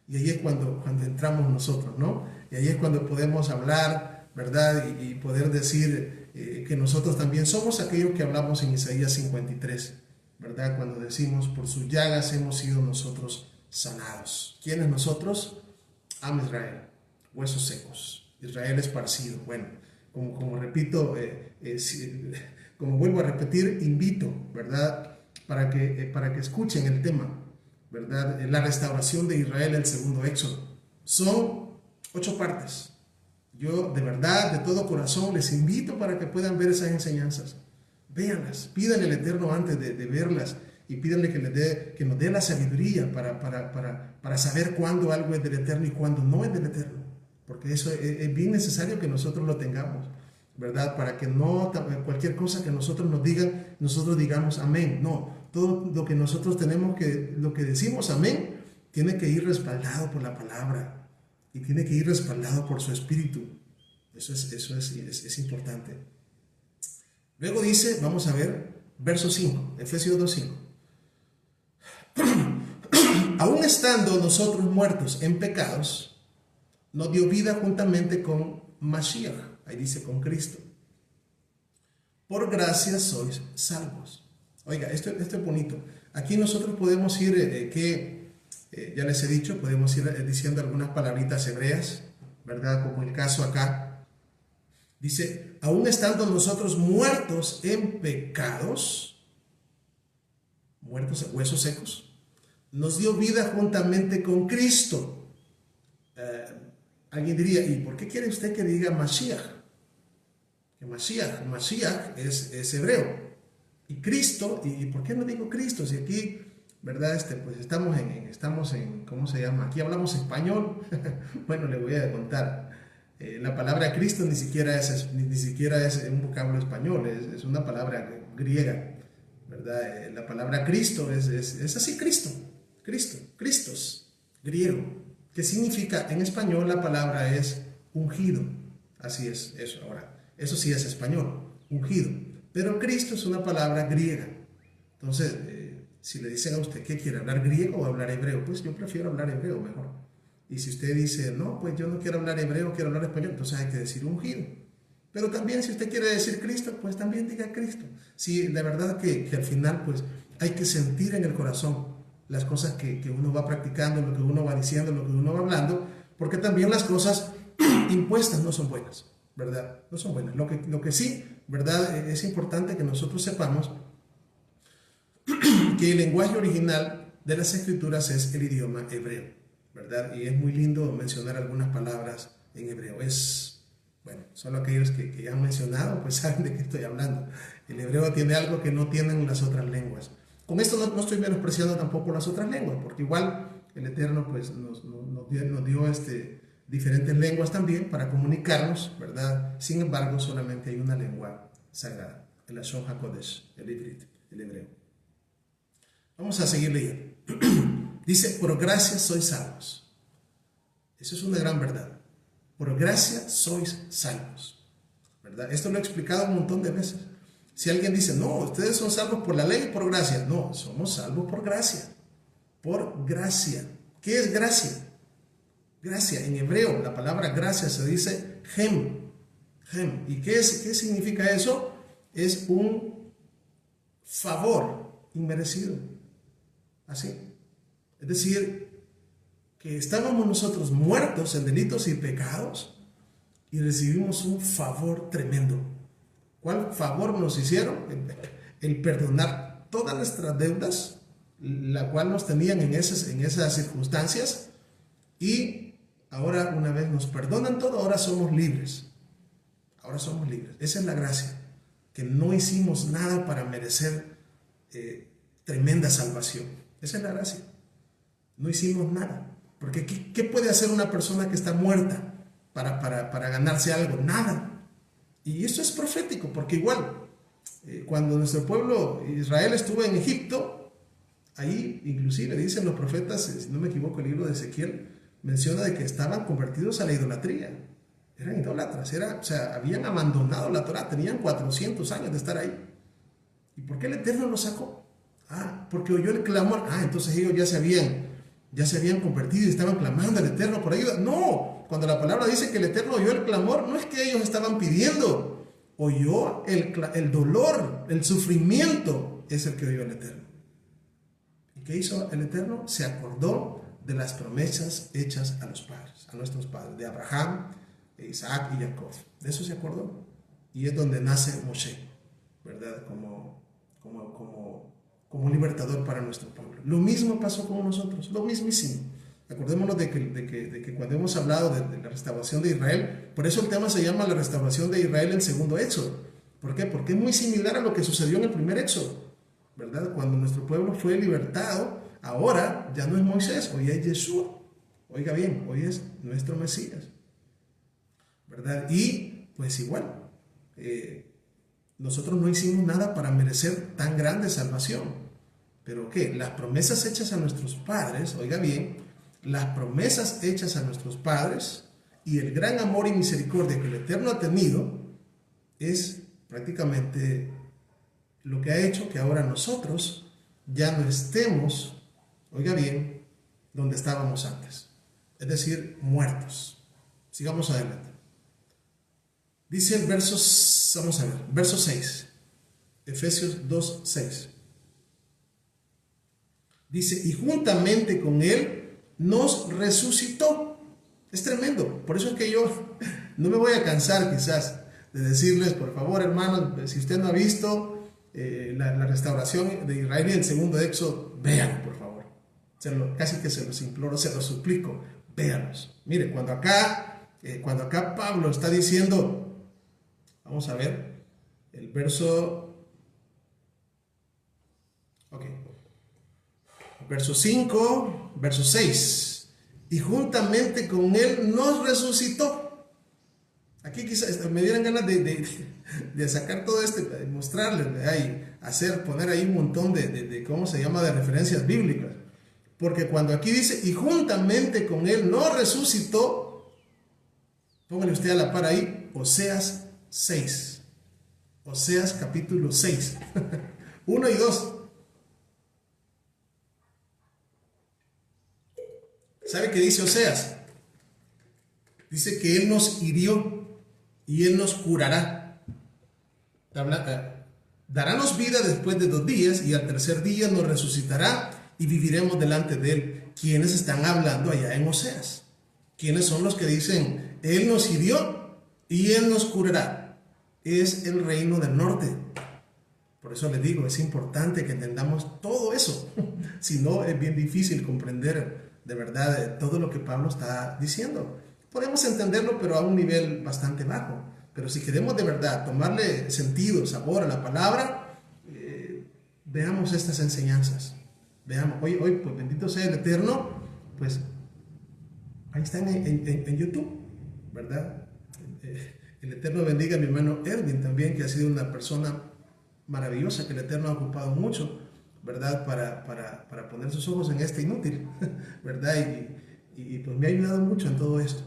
Y ahí es cuando entramos nosotros, ¿no? Y ahí es cuando podemos hablar, ¿verdad? Y poder decir que nosotros también somos aquellos que hablamos en Isaías 53, ¿verdad? Cuando decimos: por sus llagas hemos sido nosotros sanados. ¿Quiénes nosotros? Am Israel, huesos secos, Israel esparcido. Bueno, como repito, como vuelvo a repetir, invito, ¿verdad? Para que escuchen el tema, ¿verdad? La restauración de Israel, el segundo éxodo. Son 8 partes. Yo de verdad, de todo corazón, les invito para que puedan ver esas enseñanzas. Véanlas, pídanle al Eterno antes de verlas, y pídanle que nos dé la sabiduría para saber cuándo algo es del Eterno y cuándo no es del Eterno. Porque eso es bien necesario que nosotros lo tengamos, ¿verdad? Para que no, cualquier cosa que nosotros nos digan, nosotros digamos amén. No, todo lo que nosotros lo que decimos amén, tiene que ir respaldado por la palabra y tiene que ir respaldado por su espíritu. Eso es importante. Luego dice, vamos a ver, verso 5, Efesios 2:5. Aún estando nosotros muertos en pecados, nos dio vida juntamente con Mashiach, ahí dice con Cristo. Por gracia sois salvos. Oiga, esto es bonito. Aquí nosotros podemos ir, ya les he dicho, podemos ir diciendo algunas palabritas hebreas, ¿verdad? Como el caso acá. Dice, aún estando nosotros muertos en pecados, muertos en huesos secos, nos dio vida juntamente con Cristo. Alguien diría, ¿y por qué quiere usted que diga Mashiach? Que Mashiach es hebreo. Y Cristo, ¿y por qué no digo Cristo? Si aquí, ¿verdad? Pues estamos en, ¿cómo se llama? Aquí hablamos español. Bueno, le voy a contar. La palabra Cristo ni siquiera es un vocablo español, es una palabra griega, ¿verdad? La palabra Cristo es así, Christos, griego, que significa, en español la palabra es ungido, así es eso. Ahora, eso sí es español, ungido, pero Cristo es una palabra griega. Entonces, si le dicen a usted que quiere hablar griego o hablar hebreo, pues yo prefiero hablar hebreo mejor. Y si usted dice, no, pues yo no quiero hablar hebreo, quiero hablar español, entonces hay que decir ungido. Pero también si usted quiere decir Cristo, pues también diga Cristo. Sí, la verdad que al final pues hay que sentir en el corazón las cosas que uno va practicando, lo que uno va diciendo, lo que uno va hablando, porque también las cosas impuestas no son buenas, ¿verdad? No son buenas. Lo que sí, ¿verdad? Es importante que nosotros sepamos que el lenguaje original de las escrituras es el idioma hebreo, ¿verdad? Y es muy lindo mencionar algunas palabras en hebreo. Bueno, solo aquellos que ya han mencionado, pues saben de qué estoy hablando. El hebreo tiene algo que no tienen las otras lenguas. Con esto no estoy menospreciando tampoco las otras lenguas, porque igual el Eterno pues nos dio diferentes lenguas también para comunicarnos, ¿verdad? Sin embargo, solamente hay una lengua sagrada, el Lashon HaKodesh, el Ivrit, el hebreo. Vamos a seguir leyendo. Dice, por gracia sois salvos. Eso es una gran verdad. Por gracia sois salvos, ¿verdad? Esto lo he explicado un montón de veces. Si alguien dice, no, ustedes son salvos por la ley y por gracia. No, somos salvos por gracia. Por gracia. ¿Qué es gracia? Gracia, en hebreo, la palabra gracia se dice gem. Gem. ¿Y qué significa eso? Es un favor inmerecido. Así. Es decir, que estábamos nosotros muertos en delitos y pecados y recibimos un favor tremendo. ¿Cuál favor nos hicieron? El perdonar todas nuestras deudas, la cual nos tenían en esas circunstancias, y ahora, una vez nos perdonan todo, ahora somos libres. Ahora somos libres. Esa es la gracia, que no hicimos nada para merecer tremenda salvación. Esa es la gracia. No hicimos nada. Porque ¿qué puede hacer una persona que está muerta para ganarse algo? Nada. Y esto es profético, porque igual, cuando nuestro pueblo Israel estuvo en Egipto, ahí inclusive dicen los profetas, si no me equivoco, el libro de Ezequiel menciona de que estaban convertidos a la idolatría. Eran idólatras, o sea, habían abandonado la Torah, tenían 400 años de estar ahí. ¿Y por qué el Eterno los sacó? Porque oyó el clamor. Entonces ellos ya se habían convertido y estaban clamando al Eterno por ayuda. No, cuando la palabra dice que el Eterno oyó el clamor, no es que ellos estaban pidiendo, oyó el dolor, el sufrimiento, es el que oyó el Eterno. ¿Y qué hizo el Eterno? Se acordó de las promesas hechas a los padres, a nuestros padres, de Abraham, de Isaac y Jacob. De eso se acordó. Y es donde nace Moshe, ¿verdad? Como libertador para nuestro pueblo. Lo mismo pasó con nosotros, lo mismísimo. Acordémonos de que cuando hemos hablado de la restauración de Israel, por eso el tema se llama la restauración de Israel, el segundo éxodo. ¿Por qué? Porque es muy similar a lo que sucedió en el primer éxodo, ¿verdad? Cuando nuestro pueblo fue libertado, ahora ya no es Moisés, hoy es Yeshua. Oiga bien, hoy es nuestro Mesías, ¿verdad? Y pues igual, nosotros no hicimos nada para merecer tan grande salvación. Pero ¿qué? Las promesas hechas a nuestros padres, oiga bien, las promesas hechas a nuestros padres y el gran amor y misericordia que el Eterno ha tenido es prácticamente lo que ha hecho que ahora nosotros ya no estemos, oiga bien, donde estábamos antes. Es decir, muertos. Sigamos adelante. Dice el verso 6, Efesios 2, 6. Dice, y juntamente con Él nos resucitó. Es tremendo. Por eso es que yo no me voy a cansar quizás de decirles, por favor, hermanos, si usted no ha visto la restauración de Israel y el segundo éxodo, véanlo, por favor. Casi que se los imploro, se los suplico, véanlos. Mire, cuando acá Pablo está diciendo, vamos a ver el verso, verso 5, verso 6, y juntamente con Él nos resucitó. Aquí quizás me dieran ganas de sacar todo de mostrarles, poner ahí un montón ¿cómo se llama?, de referencias bíblicas. Porque cuando aquí dice, y juntamente con Él nos resucitó, póngale usted a la par ahí, Oseas 6. Oseas capítulo 6. 1 y 2. ¿Sabe qué dice Oseas? Dice que Él nos hirió y Él nos curará. Darános vida después de 2 días y al tercer día nos resucitará y viviremos delante de Él. ¿Quiénes están hablando allá en Oseas? ¿Quiénes son los que dicen, Él nos hirió y Él nos curará? Es el reino del norte. Por eso les digo, es importante que entendamos todo eso. Si no, es bien difícil comprender de verdad todo lo que Pablo está diciendo. Podemos entenderlo, pero a un nivel bastante bajo. Pero si queremos de verdad tomarle sentido, sabor a la palabra, veamos estas enseñanzas. Veamos, hoy pues bendito sea el Eterno, pues ahí están en YouTube, ¿verdad? El Eterno bendiga a mi hermano Erwin también, que ha sido una persona maravillosa, que el Eterno ha ocupado mucho, ¿verdad? Para poner sus ojos en este inútil, ¿verdad? Y pues me ha ayudado mucho en todo esto.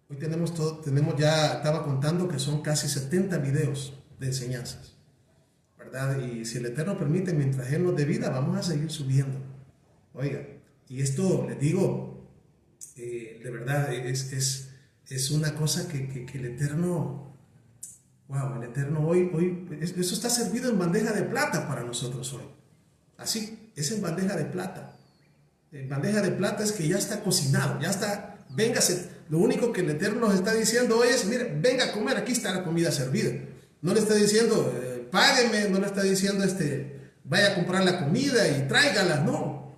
Hoy tenemos ya, estaba contando que son casi 70 videos de enseñanzas, ¿verdad? Y si el Eterno permite, mientras Él nos dé vida, vamos a seguir subiendo. Oiga, y esto les digo, de verdad, es una cosa que el Eterno, wow, el Eterno eso está servido en bandeja de plata para nosotros hoy. Así, es en bandeja de plata. En bandeja de plata es que ya está cocinado, ya está, véngase. Lo único que el Eterno nos está diciendo hoy es, mire, venga a comer, aquí está la comida servida. No le está diciendo, págueme, no le está diciendo, vaya a comprar la comida y tráigala, no.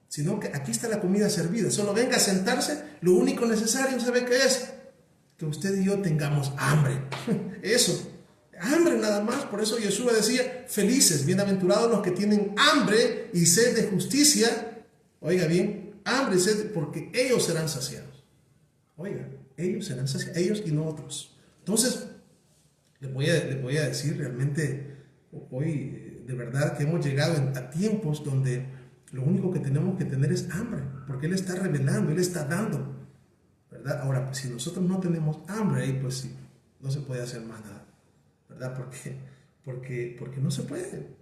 Sino que aquí está la comida servida, solo venga a sentarse, lo único necesario, ¿sabe qué es? Que usted y yo tengamos hambre. Eso, hambre nada más. Por eso Yeshua decía, felices, bienaventurados los que tienen hambre y sed de justicia. Oiga bien, hambre y sed, porque ellos serán saciados. Oiga, ellos serán saciados, ellos y no otros. Entonces, les voy a decir realmente, hoy de verdad que hemos llegado a tiempos donde lo único que tenemos que tener es hambre, porque Él está revelando, Él está dando, ¿verdad? Ahora, pues, si nosotros no tenemos hambre, ahí pues sí, no se puede hacer más nada, ¿verdad? Porque no se puede,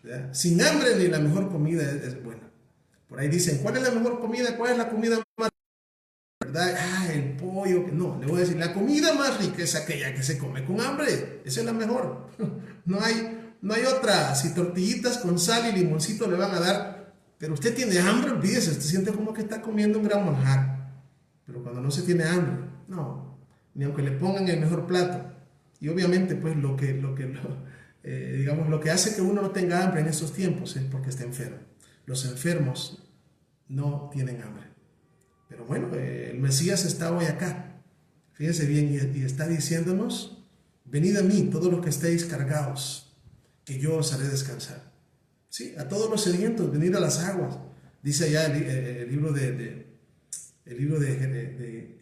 ¿verdad? Sin hambre ni la mejor comida es buena. Por ahí dicen, ¿cuál es la mejor comida? ¿Cuál es la comida más rica? ¿Verdad? El pollo. No, le voy a decir, la comida más rica es aquella que se come con hambre. Esa es la mejor. No hay otra. Si tortillitas con sal y limoncito le van a dar, pero usted tiene hambre, olvídese, usted siente como que está comiendo un gran manjar. Pero cuando no se tiene hambre, no, ni aunque le pongan el mejor plato. Y obviamente, pues digamos, lo que hace que uno no tenga hambre en estos tiempos es porque está enfermo. Los enfermos no tienen hambre. Pero bueno, el Mesías está hoy acá. Fíjense bien, y está diciéndonos, venid a mí, todos los que estéis cargados, que yo os haré descansar. Sí, a todos los sedientos, venid a las aguas. Dice allá el libro de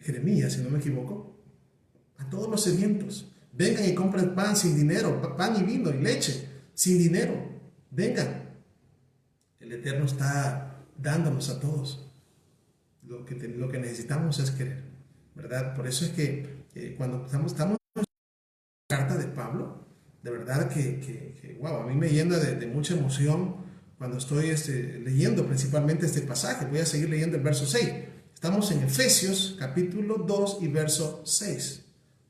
Jeremías, si no me equivoco. A todos los sedientos. Vengan y compren pan sin dinero, pan y vino y leche sin dinero. Vengan. El Eterno está dándonos a todos. Lo que necesitamos es querer, ¿verdad? Por eso es que cuando estamos en la carta de Pablo, de verdad que wow, a mí me llena de mucha emoción cuando estoy leyendo principalmente este pasaje. Voy a seguir leyendo el verso 6. Estamos en Efesios capítulo 2 y verso 6.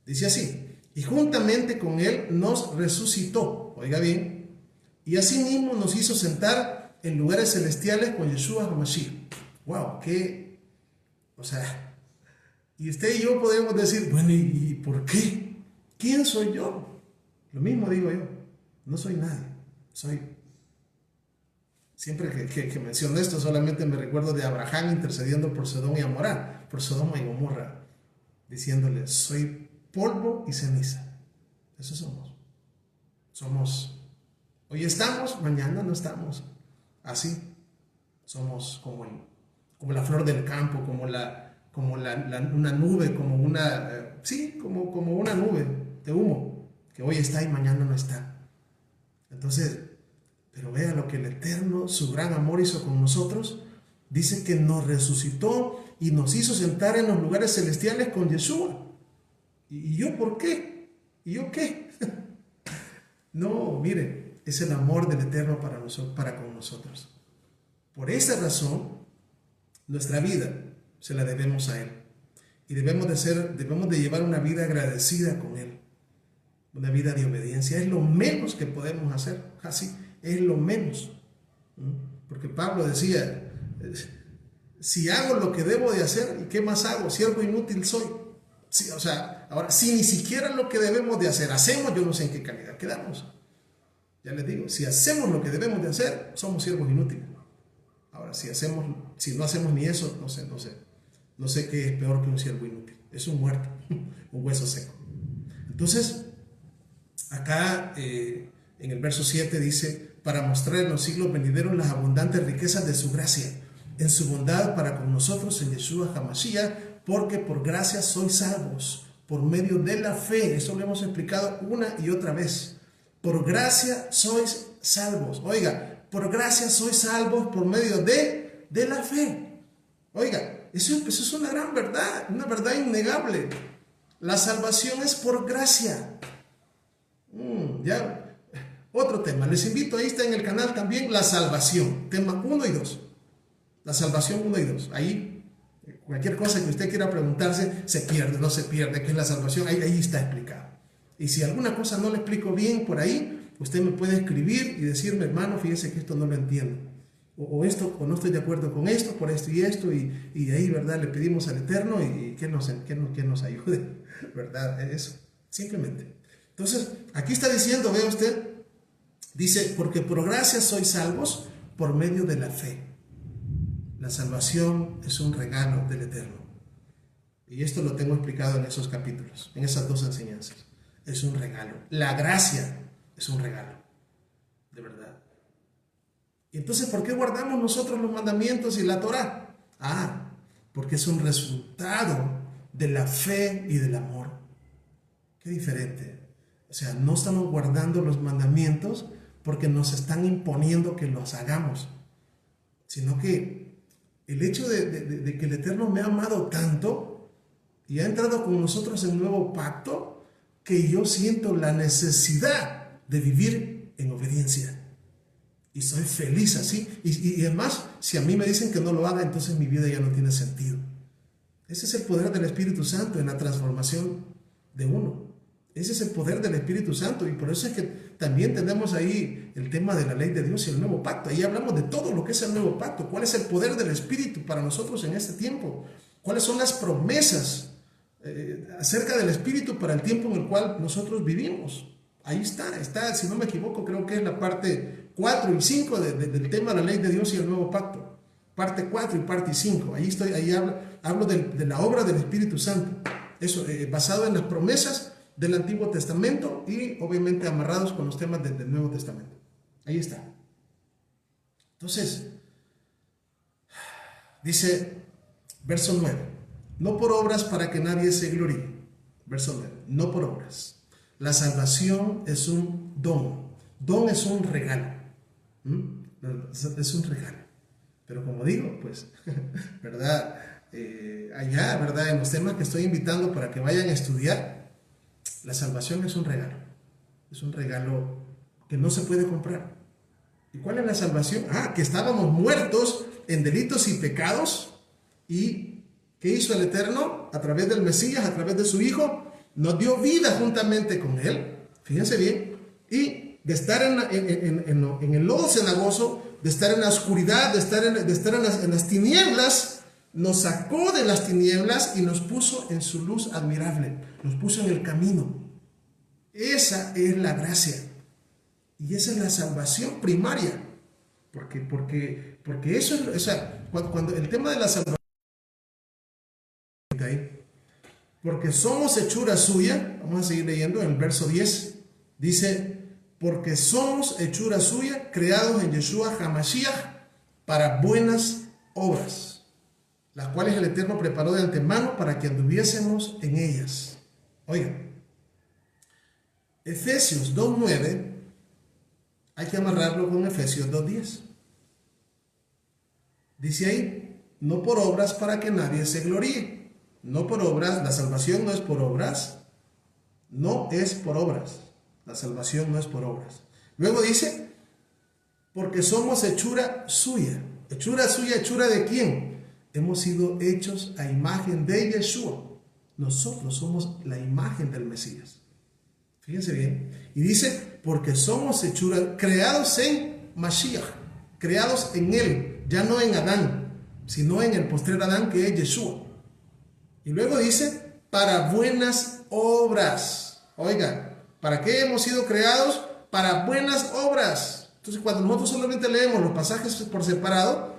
Dice así, y juntamente con Él nos resucitó, oiga bien, y asimismo nos hizo sentar en lugares celestiales con Yeshua HaMashiach. Wow, o sea, y usted y yo podemos decir, bueno, ¿y por qué? ¿Quién soy yo? Lo mismo digo yo, no soy nadie, siempre que menciono esto solamente me recuerdo de Abraham intercediendo por Sodoma y Gomorra, diciéndole, soy polvo y ceniza. Eso somos, hoy estamos, mañana no estamos, así, somos como la flor del campo, como una nube, como una nube de humo, que hoy está y mañana no está. Entonces, pero vea lo que el Eterno, su gran amor hizo con nosotros. Dice que nos resucitó y nos hizo sentar en los lugares celestiales con Yeshua. ¿Y yo por qué? ¿Y yo qué? No, mire, es el amor del Eterno para con nosotros. Por esa razón, nuestra vida se la debemos a Él. Y debemos de llevar una vida agradecida con Él. Una vida de obediencia. Es lo menos que podemos hacer. Así, es lo menos. Porque Pablo decía, si hago lo que debo de hacer, ¿y qué más hago? Siervo inútil soy. Sí, o sea, ahora, si ni siquiera lo que debemos de hacer hacemos, yo no sé en qué calidad quedamos. Ya les digo, si hacemos lo que debemos de hacer, somos siervos inútiles. Ahora, si no hacemos ni eso, no sé qué es peor que un siervo inútil. Es un muerto, un hueso seco. Entonces, acá en el verso 7 dice, para mostrar en los siglos venideros las abundantes riquezas de su gracia, en su bondad para con nosotros en Yeshua HaMashiach, porque por gracia sois salvos, por medio de la fe. Eso lo hemos explicado una y otra vez. Por gracia sois salvos. Oiga, por gracia sois salvos por medio de la fe. Oiga, eso es una gran verdad, una verdad innegable. La salvación es por gracia. Ya, otro tema. Les invito, ahí está en el canal también, la salvación. Tema 1 y 2. La salvación 1 y 2. Ahí, cualquier cosa que usted quiera preguntarse, se pierde, no se pierde, ¿qué es la salvación? Ahí está explicado. Y si alguna cosa no le explico bien por ahí, usted me puede escribir y decirme, hermano, fíjese que esto no lo entiendo. O esto, o no estoy de acuerdo con esto, por esto y esto, y ahí, ¿verdad? Le pedimos al Eterno y que nos ayude, ¿verdad? Eso, simplemente. Entonces, aquí está diciendo, vea usted, dice, porque por gracia sois salvos por medio de la fe. La salvación es un regalo del Eterno. Y esto lo tengo explicado en esos capítulos, en esas dos enseñanzas. Es un regalo. La gracia es un regalo, de verdad. Y entonces, ¿por qué guardamos nosotros los mandamientos y la Torá? Porque es un resultado de la fe y del amor. Qué diferente. O sea, no estamos guardando los mandamientos porque nos están imponiendo que los hagamos, sino que el hecho de que el Eterno me ha amado tanto y ha entrado con nosotros en un nuevo pacto, que yo siento la necesidad de vivir en obediencia. Y soy feliz así. Y además, si a mí me dicen que no lo haga, entonces mi vida ya no tiene sentido. Ese es el poder del Espíritu Santo en la transformación de uno. Ese es el poder del Espíritu Santo. Y por eso es que también tenemos ahí el tema de la ley de Dios y el nuevo pacto. Ahí hablamos de todo lo que es el nuevo pacto. ¿Cuál es el poder del Espíritu para nosotros en este tiempo? ¿Cuáles son las promesas acerca del Espíritu para el tiempo en el cual nosotros vivimos? Ahí está, si no me equivoco, creo que es la parte 4 y 5 del tema de la ley de Dios y el nuevo pacto. Parte 4 y parte 5. Ahí hablo de la obra del Espíritu Santo. Eso, basado en las promesas del Antiguo Testamento y obviamente amarrados con los temas del Nuevo Testamento. Ahí está. Entonces, dice, verso 9, no por obras para que nadie se gloríe. Verso 9, no por obras. La salvación es un don. Don es un regalo. Es un regalo. Pero como digo, pues, ¿verdad? Allá, ¿verdad? En los temas que estoy invitando para que vayan a estudiar, la salvación es un regalo. Es un regalo que no se puede comprar. ¿Y cuál es la salvación? Que estábamos muertos en delitos y pecados. ¿Y qué hizo el Eterno? A través del Mesías, a través de su Hijo, nos dio vida juntamente con Él. Fíjense bien. Y de estar en el lodo cenagoso, de estar en la oscuridad, de estar en las tinieblas, nos sacó de las tinieblas y nos puso en su luz admirable. Nos puso en el camino. Esa es la gracia. Y esa es la salvación primaria. Porque eso es, o sea, cuando el tema de la salvación, porque somos hechura suya, vamos a seguir leyendo en el verso 10, dice, porque somos hechura suya, creados en Yeshua HaMashiach para buenas obras, las cuales el Eterno preparó de antemano para que anduviésemos en ellas. Oigan, Efesios 2.9, hay que amarrarlo con Efesios 2.10. Dice ahí, no por obras para que nadie se gloríe. No por obras, la salvación no es por obras. No es por obras. La salvación no es por obras. Luego dice, porque somos hechura suya. ¿Hechura suya? ¿Hechura de quién? Hemos sido hechos a imagen de Yeshua. Nosotros somos la imagen del Mesías. Fíjense bien. Y dice, porque somos hechura, creados en Mashiach, creados en Él, ya no en Adán, sino en el postrer Adán que es Yeshua. Y luego dice, para buenas obras. Oiga, ¿para qué hemos sido creados? Para buenas obras. Entonces, cuando nosotros solamente leemos los pasajes por separado,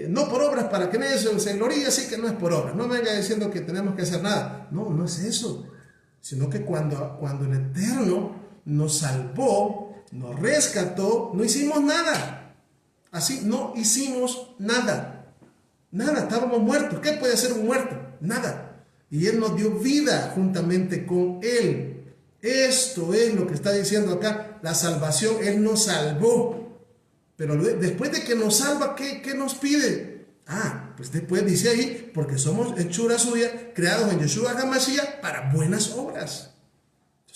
no por obras, para que nadie se gloríe, así que no es por obras. No venga diciendo que tenemos que hacer nada. No, no es eso. Sino que cuando el Eterno nos salvó, nos rescató, no hicimos nada. Así, no hicimos nada. Nada, estábamos muertos. ¿Qué puede hacer un muerto? Nada. Y Él nos dio vida juntamente con Él. Esto es lo que está diciendo acá. La salvación, Él nos salvó. Pero después de que nos salva, ¿qué nos pide? Pues después dice ahí, porque somos hechura suya, creados en Yeshua HaMashiach para buenas obras.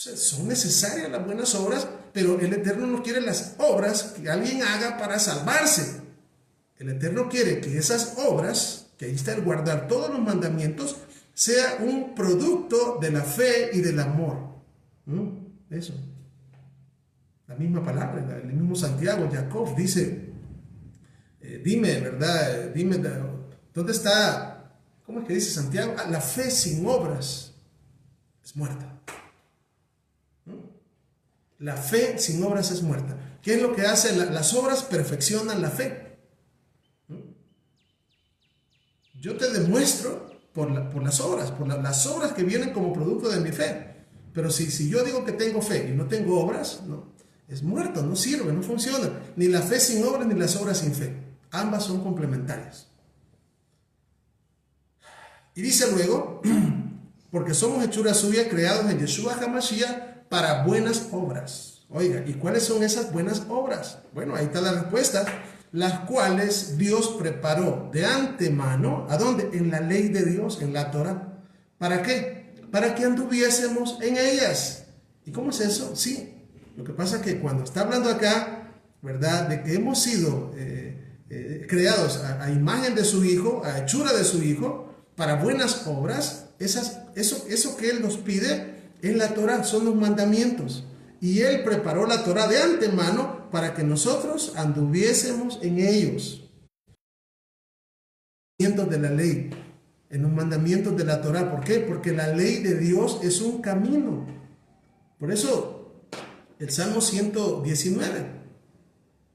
sea, son necesarias las buenas obras, pero el Eterno no quiere las obras que alguien haga para salvarse. El Eterno quiere que esas obras, que ahí está el guardar todos los mandamientos, sea un producto de la fe y del amor. Eso. La misma palabra, el mismo Santiago, Jacob dice, dime, ¿verdad? Dime, ¿dónde está? ¿Cómo es que dice Santiago? La fe sin obras es muerta. La fe sin obras es muerta. ¿Qué es lo que hace? Las obras perfeccionan la fe. Yo te demuestro por las obras, las obras que vienen como producto de mi fe. Pero si yo digo que tengo fe y no tengo obras, no, es muerto, no sirve, no funciona. Ni la fe sin obras ni las obras sin fe. Ambas son complementarias. Y dice luego, porque somos hechura suya, creados en Yeshua HaMashiach para buenas obras. Oiga, ¿y cuáles son esas buenas obras? Bueno, ahí está la respuesta. Las cuales Dios preparó de antemano. ¿A dónde? En la ley de Dios, en la Torah. ¿Para qué? Para que anduviésemos en ellas. ¿Y cómo es eso? Sí, lo que pasa es que cuando está hablando acá, ¿verdad? De que hemos sido creados a imagen de su Hijo, a hechura de su Hijo, para buenas obras, eso que Él nos pide en la Torah, son los mandamientos. Y Él preparó la Torah de antemano para que nosotros anduviésemos en ellos. De la ley, en los mandamientos de la Torah. ¿Por qué? Porque la ley de Dios es un camino. Por eso, el Salmo 119.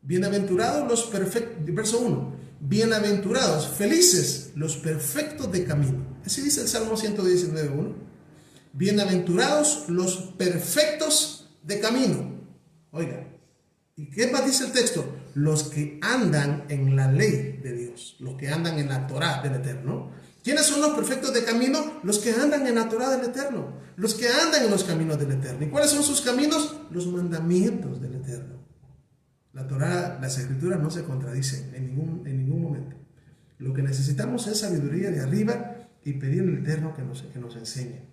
Bienaventurados los perfectos, verso 1. Bienaventurados, felices los perfectos de camino. Así dice el Salmo 119:1. Bienaventurados los perfectos de camino. Oiga, ¿y qué más dice el texto? Los que andan en la ley de Dios, los que andan en la Torah del Eterno. ¿Quiénes son los perfectos de camino? Los que andan en la Torah del Eterno, los que andan en los caminos del Eterno. ¿Y cuáles son sus caminos? Los mandamientos del Eterno. La Torah, las Escrituras no se contradicen en ningún momento. Lo que necesitamos es sabiduría de arriba y pedir al Eterno que nos enseñe.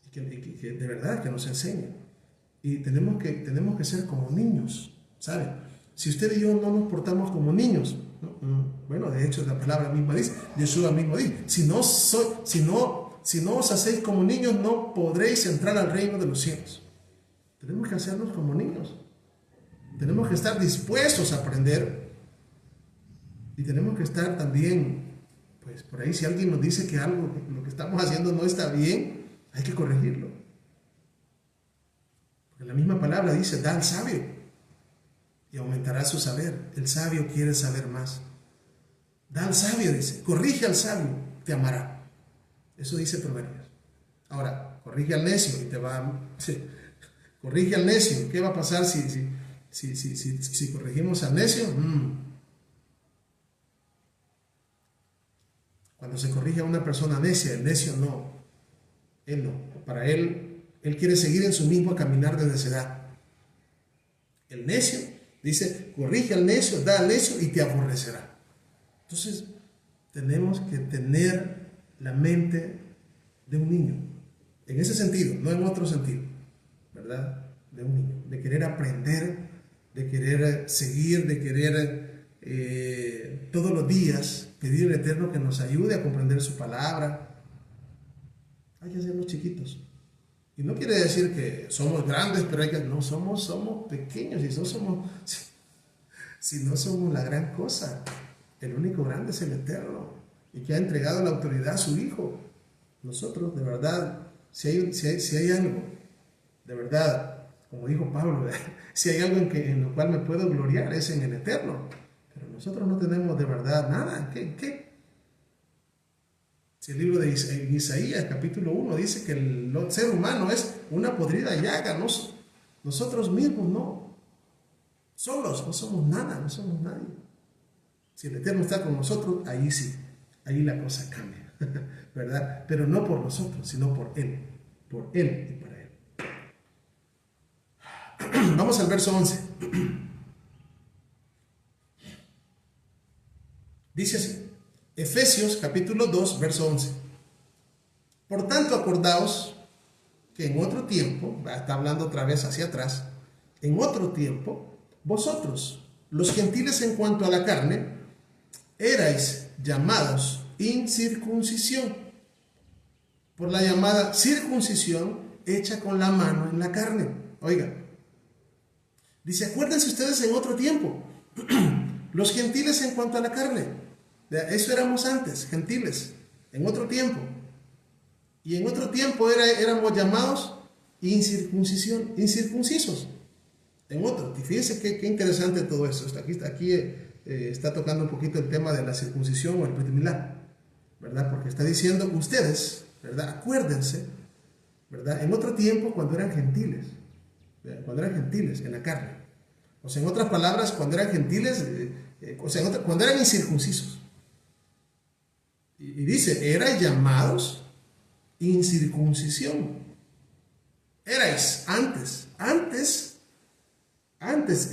Y que de verdad que nos enseñe. Y tenemos que ser como niños, ¿sabe? Si usted y yo no nos portamos como niños, bueno, de hecho la palabra misma dice, Yeshua mismo dice, si no os hacéis como niños, no podréis entrar al reino de los cielos. Tenemos que hacernos como niños. Tenemos que estar dispuestos a aprender. Y tenemos que estar también, pues por ahí si alguien nos dice que algo, lo que estamos haciendo no está bien, hay que corregirlo. La misma palabra dice, da al sabio y aumentará su saber. El sabio quiere saber más. Da al sabio, dice, corrige al sabio, te amará. Eso dice Proverbios. Ahora, corrige al necio y te va. Corrige al necio. ¿Qué va a pasar si corregimos al necio? Cuando se corrige a una persona necia, el necio no. Él no. Para él quiere seguir en su mismo caminar de necedad. El necio, dice, corrige al necio, da al necio y te aborrecerá. Entonces, tenemos que tener la mente de un niño. En ese sentido, no en otro sentido, ¿verdad? De un niño. De querer aprender, de querer seguir, de querer todos los días pedir al Eterno que nos ayude a comprender su palabra. Hay que hacernos chiquitos. Y no quiere decir que somos grandes, pero no somos pequeños. Si no somos la gran cosa. El único grande es el Eterno, y que ha entregado la autoridad a su Hijo. Nosotros, de verdad, si hay algo, de verdad, como dijo Pablo, si hay algo en lo cual me puedo gloriar, es en el Eterno. Pero nosotros no tenemos de verdad nada. ¿Qué? Si el libro de Isaías, capítulo 1, dice que el ser humano es una podrida llaga, nosotros mismos no. Solos no somos nada, no somos nadie. Si el Eterno está con nosotros, ahí sí, ahí la cosa cambia, ¿verdad? Pero no por nosotros, sino por Él y para Él. Vamos al verso 11. Dice así, Efesios capítulo 2, verso 11. Por tanto, acordaos que en otro tiempo, está hablando otra vez hacia atrás, en otro tiempo, vosotros, los gentiles en cuanto a la carne, erais llamados incircuncisión, por la llamada circuncisión hecha con la mano en la carne. Oiga, dice, acuérdense ustedes en otro tiempo, los gentiles en cuanto a la carne, eso éramos antes, gentiles, en otro tiempo. Y en otro tiempo éramos llamados incircuncisos. En otro. Y fíjense qué interesante todo esto. Aquí está tocando un poquito el tema de la circuncisión o el Brit Milá, ¿verdad? Porque está diciendo ustedes, ¿verdad? Acuérdense, ¿verdad? En otro tiempo cuando eran gentiles, ¿verdad? Cuando eran gentiles en la carne. O sea, en otras palabras, cuando eran gentiles, cuando eran incircuncisos. Y dice, erais llamados incircuncisión. Erais antes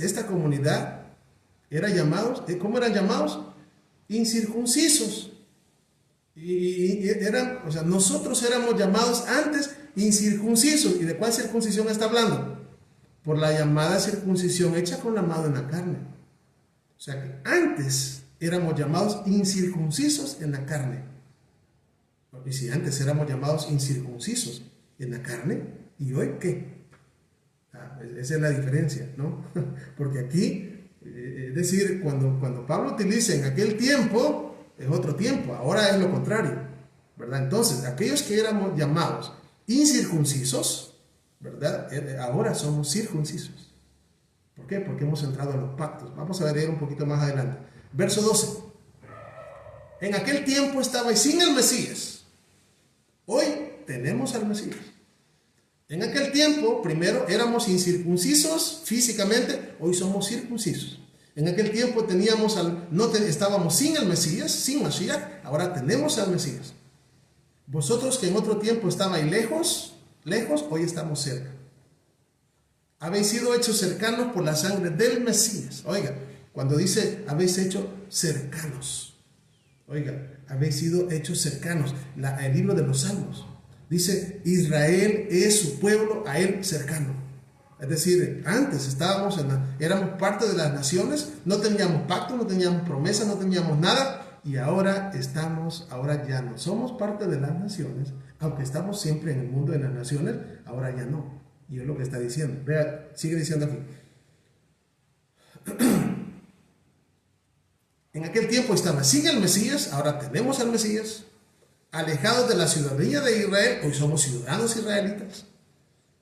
esta comunidad era llamados, ¿cómo eran llamados? Incircuncisos. Y eran, o sea, nosotros éramos llamados antes incircuncisos. ¿Y de cuál circuncisión está hablando? Por la llamada circuncisión hecha con la mano en la carne. O sea que antes éramos llamados incircuncisos en la carne. Y si antes éramos llamados incircuncisos en la carne, ¿y hoy qué? Esa es la diferencia, ¿no? Porque aquí, es decir, cuando Pablo utiliza en aquel tiempo, es otro tiempo, ahora es lo contrario, ¿verdad? Entonces, aquellos que éramos llamados incircuncisos, ¿verdad? Ahora somos circuncisos. ¿Por qué? Porque hemos entrado en los pactos. Vamos a leer un poquito más adelante. Verso 12. En aquel tiempo estabais sin el Mesías. Hoy tenemos al Mesías. En aquel tiempo, primero éramos incircuncisos físicamente, hoy somos circuncisos. En aquel tiempo estábamos sin el Mesías, sin Mashiach, ahora tenemos al Mesías. Vosotros que en otro tiempo estabais lejos, hoy estamos cerca. Habéis sido hechos cercanos por la sangre del Mesías. Oiga, cuando dice habéis hecho cercanos, oiga, habéis sido hechos cercanos. El libro de los Salmos dice, Israel es su pueblo, a él cercano. Es decir, antes éramos parte de las naciones, no teníamos pacto, no teníamos promesa, no teníamos nada, y ahora ya no somos parte de las naciones, aunque estamos siempre en el mundo de las naciones, ahora ya no. Y es lo que está diciendo. Vea, sigue diciendo aquí. En aquel tiempo estaba sin el Mesías, ahora tenemos al Mesías. Alejados de la ciudadanía de Israel, hoy somos ciudadanos israelitas.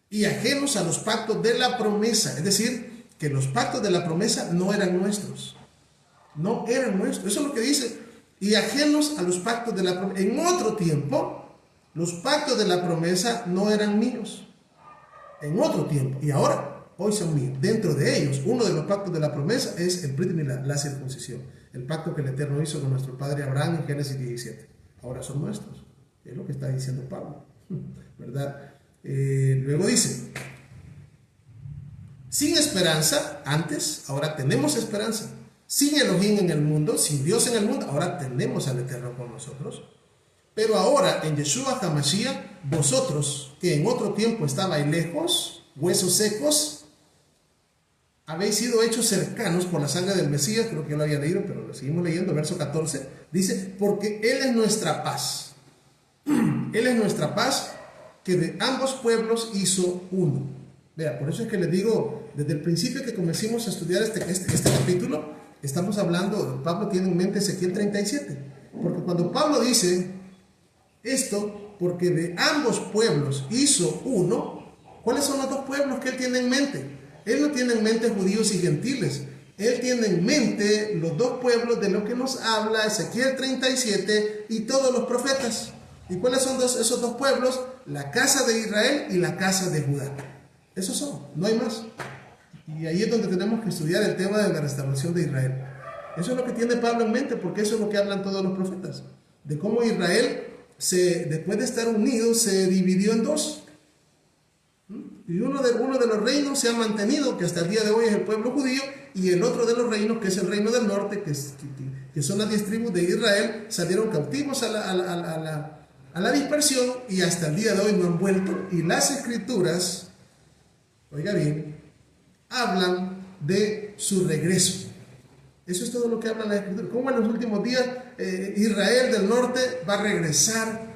Y ajenos a los pactos de la promesa. Es decir, que los pactos de la promesa no eran nuestros. No eran nuestros. Eso es lo que dice. Y ajenos a los pactos de la promesa. En otro tiempo, los pactos de la promesa no eran míos. En otro tiempo. Y ahora, hoy son míos. Dentro de ellos, uno de los pactos de la promesa es el Brit Milá, la circuncisión. El pacto que el Eterno hizo con nuestro padre Abraham en Génesis 17. Ahora son nuestros. Es lo que está diciendo Pablo. ¿Verdad? Luego dice, sin esperanza, antes, ahora tenemos esperanza. Sin Elohim en el mundo, sin Dios en el mundo, ahora tenemos al Eterno con nosotros. Pero ahora, en Yeshua HaMashiach, vosotros, que en otro tiempo estabais lejos, huesos secos, habéis sido hechos cercanos por la sangre del Mesías. Creo que yo lo había leído, pero lo seguimos leyendo. Verso 14, dice, porque Él es nuestra paz. Él es nuestra paz, que de ambos pueblos hizo uno. Vea, por eso es que les digo, desde el principio que comencemos a estudiar este capítulo, estamos hablando, Pablo tiene en mente Ezequiel 37. Porque cuando Pablo dice esto, porque de ambos pueblos hizo uno, ¿cuáles son los dos pueblos que él tiene en mente? Él no tiene en mente judíos y gentiles. Él tiene en mente los dos pueblos de los que nos habla Ezequiel 37 y todos los profetas. ¿Y cuáles son esos dos pueblos? La casa de Israel y la casa de Judá. Esos son, no hay más. Y ahí es donde tenemos que estudiar el tema de la restauración de Israel. Eso es lo que tiene Pablo en mente, porque eso es lo que hablan todos los profetas. De cómo Israel, después de estar unido, se dividió en dos. Y uno de los reinos se ha mantenido, que hasta el día de hoy es el pueblo judío, y el otro de los reinos, que es el reino del norte, que son las 10 tribus de Israel, salieron cautivos a a la dispersión y hasta el día de hoy no han vuelto. Y las escrituras, oiga bien, hablan de su regreso. Eso es todo lo que habla la escritura. Cómo en los últimos días Israel del norte va a regresar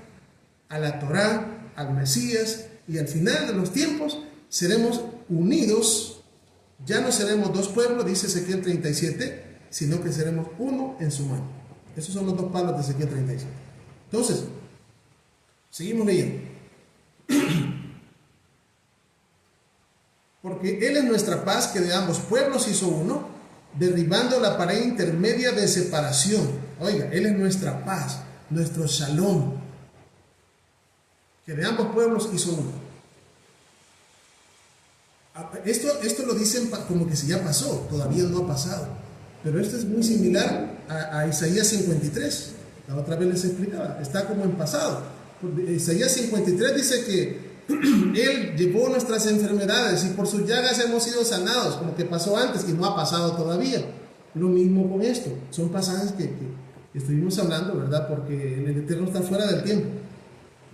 a la Torá, al Mesías, y al final de los tiempos seremos unidos. Ya no seremos dos pueblos, dice Ezequiel 37, sino que seremos uno en su mano. Esos son los dos palos de Ezequiel 37. Entonces, seguimos leyendo. Porque Él es nuestra paz, que de ambos pueblos hizo uno, derribando la pared intermedia de separación. Oiga, Él es nuestra paz, nuestro shalom, que de ambos pueblos hizo uno. Esto lo dicen como que si ya pasó, todavía no ha pasado. Pero esto es muy similar a Isaías 53. La otra vez les explicaba, está como en pasado. Isaías 53 dice que Él llevó nuestras enfermedades y por sus llagas hemos sido sanados, como que pasó antes y no ha pasado todavía. Lo mismo con esto. Son pasajes que estuvimos hablando, ¿verdad? Porque el Eterno está fuera del tiempo.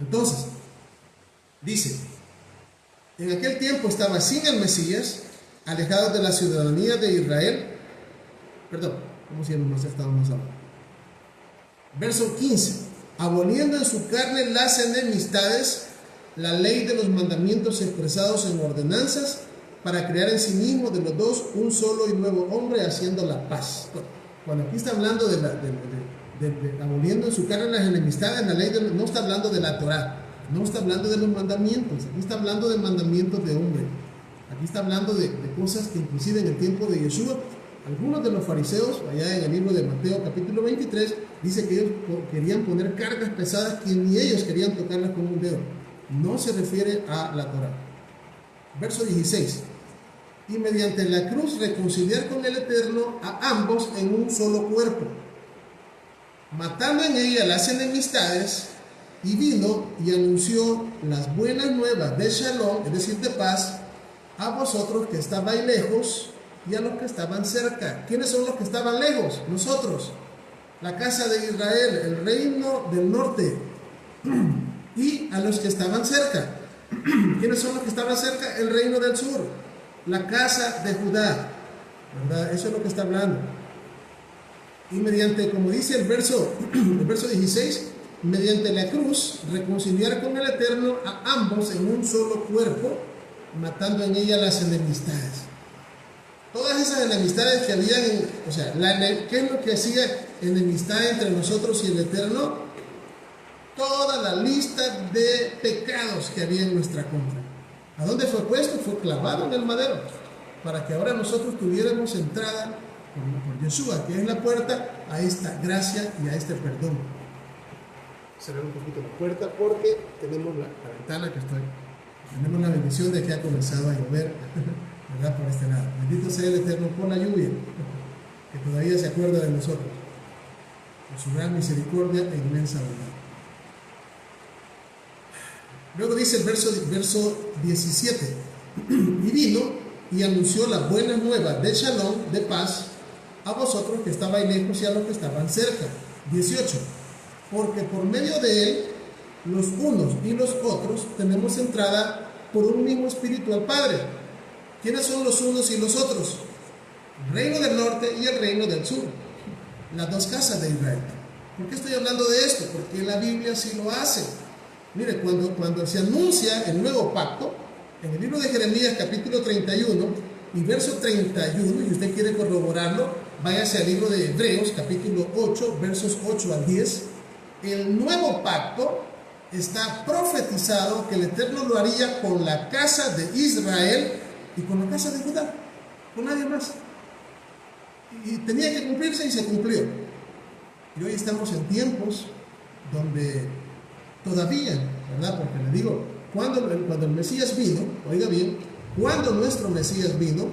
Entonces, dice, en aquel tiempo estaba sin el Mesías, alejados de la ciudadanía de Israel. Perdón, ¿cómo si no estábamos hablando? Verso 15. Aboliendo en su carne las enemistades, la ley de los mandamientos expresados en ordenanzas, para crear en sí mismo de los dos un solo y nuevo hombre, haciendo la paz. Cuando aquí está hablando de aboliendo en su carne las enemistades, la ley no está hablando de la Torá, no está hablando de los mandamientos, aquí está hablando de mandamientos de hombre. Aquí está hablando de cosas que inclusive en el tiempo de Yeshua, algunos de los fariseos, allá en el libro de Mateo capítulo 23, dice que ellos querían poner cargas pesadas que ni ellos querían tocarlas con un dedo. No se refiere a la Torá. Verso 16. Y mediante la cruz reconciliar con el Eterno a ambos en un solo cuerpo, matando en ella las enemistades, y vino y anunció las buenas nuevas de Shalom, es decir, de paz, a vosotros que estabais lejos y a los que estaban cerca. ¿Quiénes son los que estaban lejos? Nosotros, la casa de Israel, el reino del norte. Y a los que estaban cerca. ¿Quiénes son los que estaban cerca? El reino del sur, la casa de Judá, ¿verdad? Eso es lo que está hablando. Y mediante, como dice el verso 16, mediante la cruz reconciliar con el Eterno a ambos en un solo cuerpo, matando en ella las enemistades. Todas esas enemistades que habían, ¿qué es lo que hacía enemistad entre nosotros y el Eterno? Toda la lista de pecados que había en nuestra contra. ¿A dónde fue puesto? Fue clavado en el madero, para que ahora nosotros tuviéramos entrada por Yeshua, que es la puerta a esta gracia y a este perdón. Cerrar un poquito la puerta porque tenemos la ventana que tenemos la bendición de que ha comenzado a llover, ¿verdad? Por este lado. Bendito sea el Eterno por la lluvia, que todavía se acuerda de nosotros, por su gran misericordia e inmensa bondad. Luego dice el verso 17, y vino y anunció las buenas nuevas de Shalom, de paz, a vosotros que estabais lejos y a los que estaban cerca. 18, porque por medio de él, los unos y los otros tenemos entrada por un mismo espíritu al Padre. ¿Quiénes son los unos y los otros? El reino del norte y el reino del sur, las dos casas de Israel. ¿Por qué estoy hablando de esto? Porque la Biblia sí lo hace. Mire, cuando se anuncia el nuevo pacto, en el libro de Jeremías capítulo 31 y verso 31, y usted quiere corroborarlo, váyase al libro de Hebreos capítulo 8, versos 8 al 10, el nuevo pacto está profetizado que el Eterno lo haría con la casa de Israel y con la casa de Judá, con nadie más. Y tenía que cumplirse y se cumplió. Y hoy estamos en tiempos donde todavía, ¿verdad? Porque le digo, cuando el Mesías vino, oiga bien, cuando nuestro Mesías vino,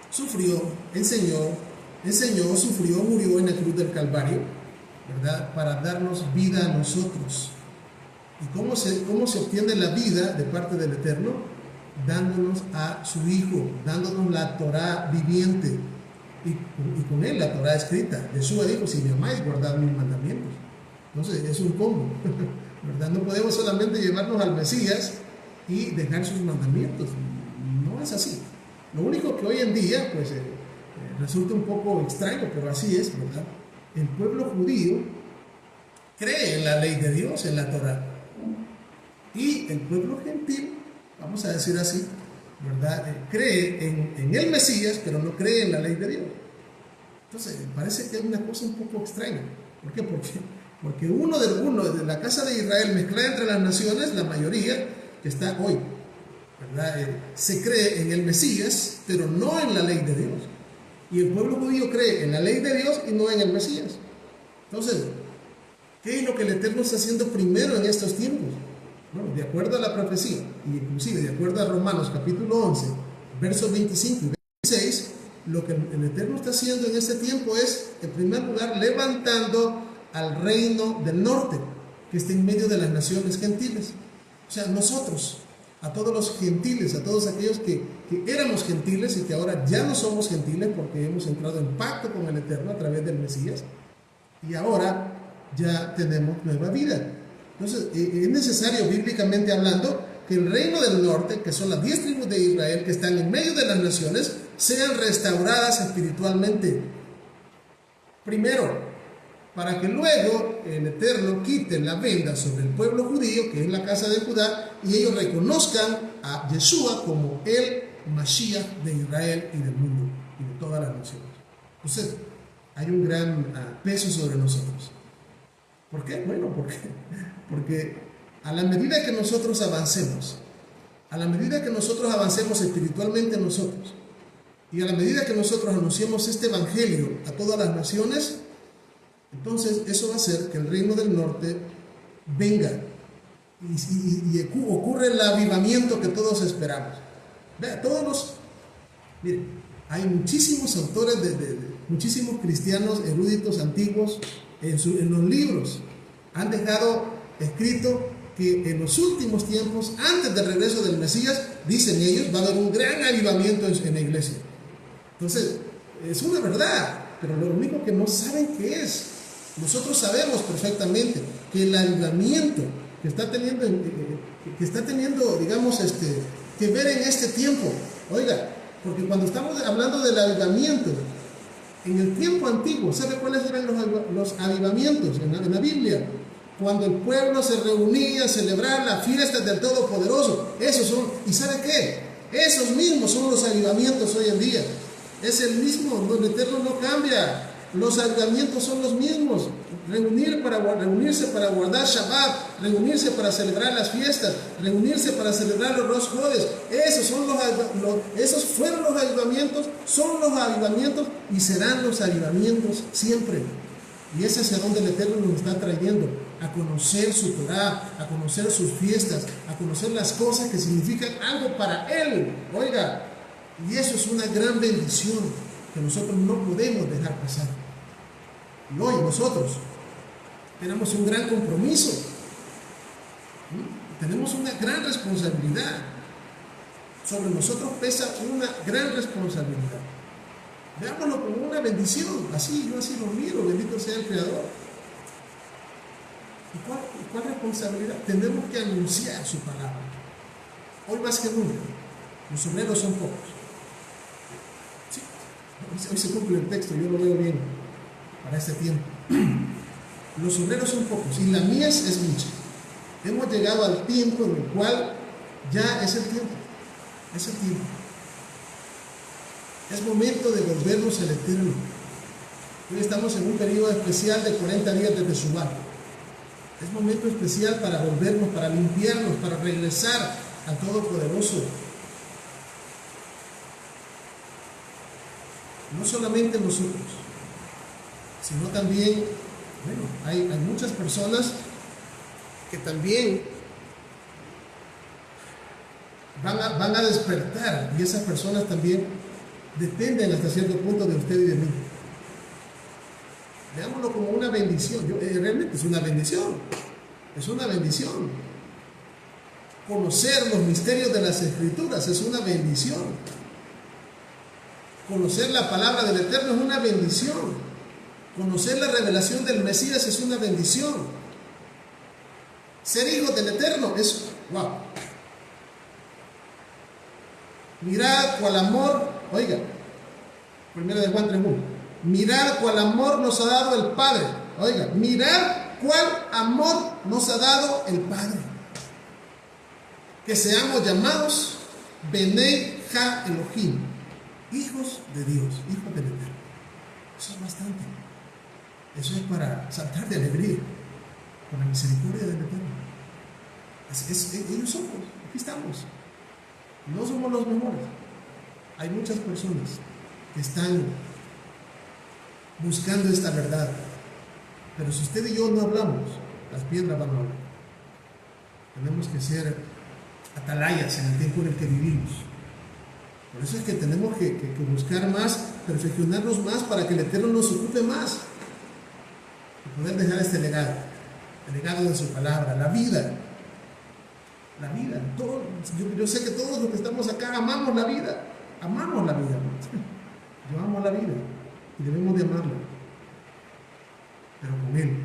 sufrió, enseñó, sufrió, murió en la cruz del Calvario, ¿verdad? Para darnos vida a nosotros. ¿Y cómo se obtiene la vida de parte del Eterno? Dándonos a su Hijo, dándonos la Torá viviente y con él la Torá escrita. Yeshua dijo, si me amáis, guardad mis mandamientos. Entonces es un combo. ¿verdad? No podemos solamente llevarnos al Mesías y dejar sus mandamientos. No es así. Lo único que hoy en día, pues, resulta un poco extraño, pero así es, ¿verdad? El pueblo judío cree en la ley de Dios, en la Torá. Y el pueblo gentil, vamos a decir así, ¿verdad? Cree en el Mesías, pero no cree en la ley de Dios. Entonces, parece que hay una cosa un poco extraña. ¿Por qué? Porque uno de la casa de Israel, mezclada entre las naciones, la mayoría que está hoy, ¿verdad? Se cree en el Mesías, pero no en la ley de Dios. Y el pueblo judío cree en la ley de Dios y no en el Mesías. Entonces, ¿qué es lo que el Eterno está haciendo primero en estos tiempos? Bueno, de acuerdo a la profecía, y inclusive de acuerdo a Romanos capítulo 11, versos 25 y 26, lo que el Eterno está haciendo en este tiempo es, en primer lugar, levantando al reino del norte, que está en medio de las naciones gentiles. O sea, nosotros, a todos los gentiles, a todos aquellos que éramos gentiles y que ahora ya no somos gentiles porque hemos entrado en pacto con el Eterno a través del Mesías, y ahora ya tenemos nueva vida. Entonces, es necesario, bíblicamente hablando, que el reino del norte, que son las 10 tribus de Israel, que están en medio de las naciones, sean restauradas espiritualmente. Primero, para que luego el Eterno quite la venda sobre el pueblo judío, que es la casa de Judá, y ellos reconozcan a Yeshua como el Mashiach de Israel y del mundo, y de todas las naciones. Entonces, hay un gran peso sobre nosotros. ¿Por qué? Bueno, porque a la medida que nosotros avancemos, espiritualmente nosotros, y a la medida que nosotros anunciemos este evangelio a todas las naciones, entonces eso va a hacer que el reino del norte venga y ocurre el avivamiento que todos esperamos. Vea, miren, hay muchísimos autores, muchísimos cristianos eruditos antiguos en los libros han dejado escrito que en los últimos tiempos, antes del regreso del Mesías, dicen ellos, va a haber un gran avivamiento en la iglesia. Entonces, es una verdad, pero lo único que no saben qué es. Nosotros sabemos perfectamente que el avivamiento que está teniendo, digamos, que ver en este tiempo, oiga, porque cuando estamos hablando del avivamiento, en el tiempo antiguo, ¿sabe cuáles eran los avivamientos en la Biblia? Cuando el pueblo se reunía a celebrar las fiestas del Todopoderoso. Esos son, ¿y sabe qué? Esos mismos son los avivamientos hoy en día. Es el mismo, el Eterno no cambia. Los avivamientos son los mismos. Reunirse para guardar Shabbat, reunirse para celebrar las fiestas, reunirse para celebrar los Rosh Hodesh. Esos fueron los avivamientos, son los avivamientos y serán los avivamientos siempre. Y ese es a donde el Eterno nos está trayendo, a conocer su Torah, a conocer sus fiestas, a conocer las cosas que significan algo para Él. Oiga, y eso es una gran bendición que nosotros no podemos dejar pasar. Y hoy nosotros tenemos un gran compromiso, tenemos una gran responsabilidad. Sobre nosotros pesa una gran responsabilidad. Veámoslo como una bendición, yo así lo miro, bendito sea el Creador. ¿Y cuál responsabilidad? Tenemos que anunciar su palabra. Hoy más que nunca, los obreros son pocos. Sí, hoy se cumple el texto, yo lo veo bien para este tiempo. Los obreros son pocos y la mies es mucha. Hemos llegado al tiempo en el cual ya es el tiempo. Es el tiempo. Es momento de volvernos al Eterno. Hoy estamos en un periodo especial de 40 días de Teshuvá. Es momento especial para volvernos, para limpiarnos, para regresar al Todopoderoso. No solamente nosotros, sino también, hay muchas personas que también van a despertar, y esas personas también dependen hasta cierto punto de usted y de mí. Veámoslo como una bendición. Realmente es una bendición. Es una bendición. Conocer los misterios de las Escrituras es una bendición. Conocer la palabra del Eterno es una bendición. Conocer la revelación del Mesías es una bendición. Ser hijos del Eterno es wow. Mirad cuál amor, oiga, 1 de Juan 3:1. Mirad cuál amor nos ha dado el Padre. Oiga, mirad cuál amor nos ha dado el Padre. Que seamos llamados Benei Ha Elohim, hijos de Dios, hijos del Eterno. Eso es bastante. Eso es para saltar de alegría con la misericordia del Eterno. Ellos somos, aquí estamos. No somos los mejores. Hay muchas personas que están buscando esta verdad. Pero si usted y yo no hablamos, las piedras van a hablar. Tenemos que ser atalayas en el tiempo en el que vivimos. Por eso es que tenemos que buscar más, perfeccionarnos más para que el Eterno nos ocupe más. Y poder dejar este legado, el legado de su palabra, la vida. La vida. Yo sé que todos los que estamos acá amamos la vida. Amamos la vida. Yo amo la vida y debemos de amarla. Pero con Él.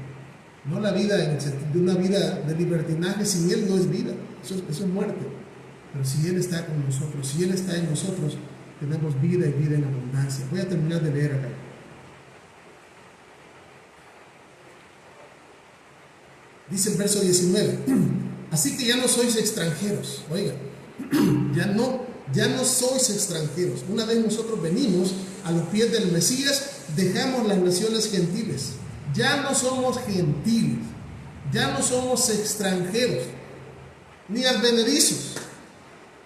No la vida en el sentido de una vida de libertinaje. Sin Él no es vida. Eso es muerte. Pero si Él está con nosotros, si Él está en nosotros, tenemos vida y vida en abundancia. Voy a terminar de leer acá. Dice el verso 19. Así que ya no sois extranjeros. Oiga, ya no sois extranjeros. Una vez nosotros venimos a los pies del Mesías, dejamos las naciones gentiles. Ya no somos gentiles, ya no somos extranjeros, ni advenedizos,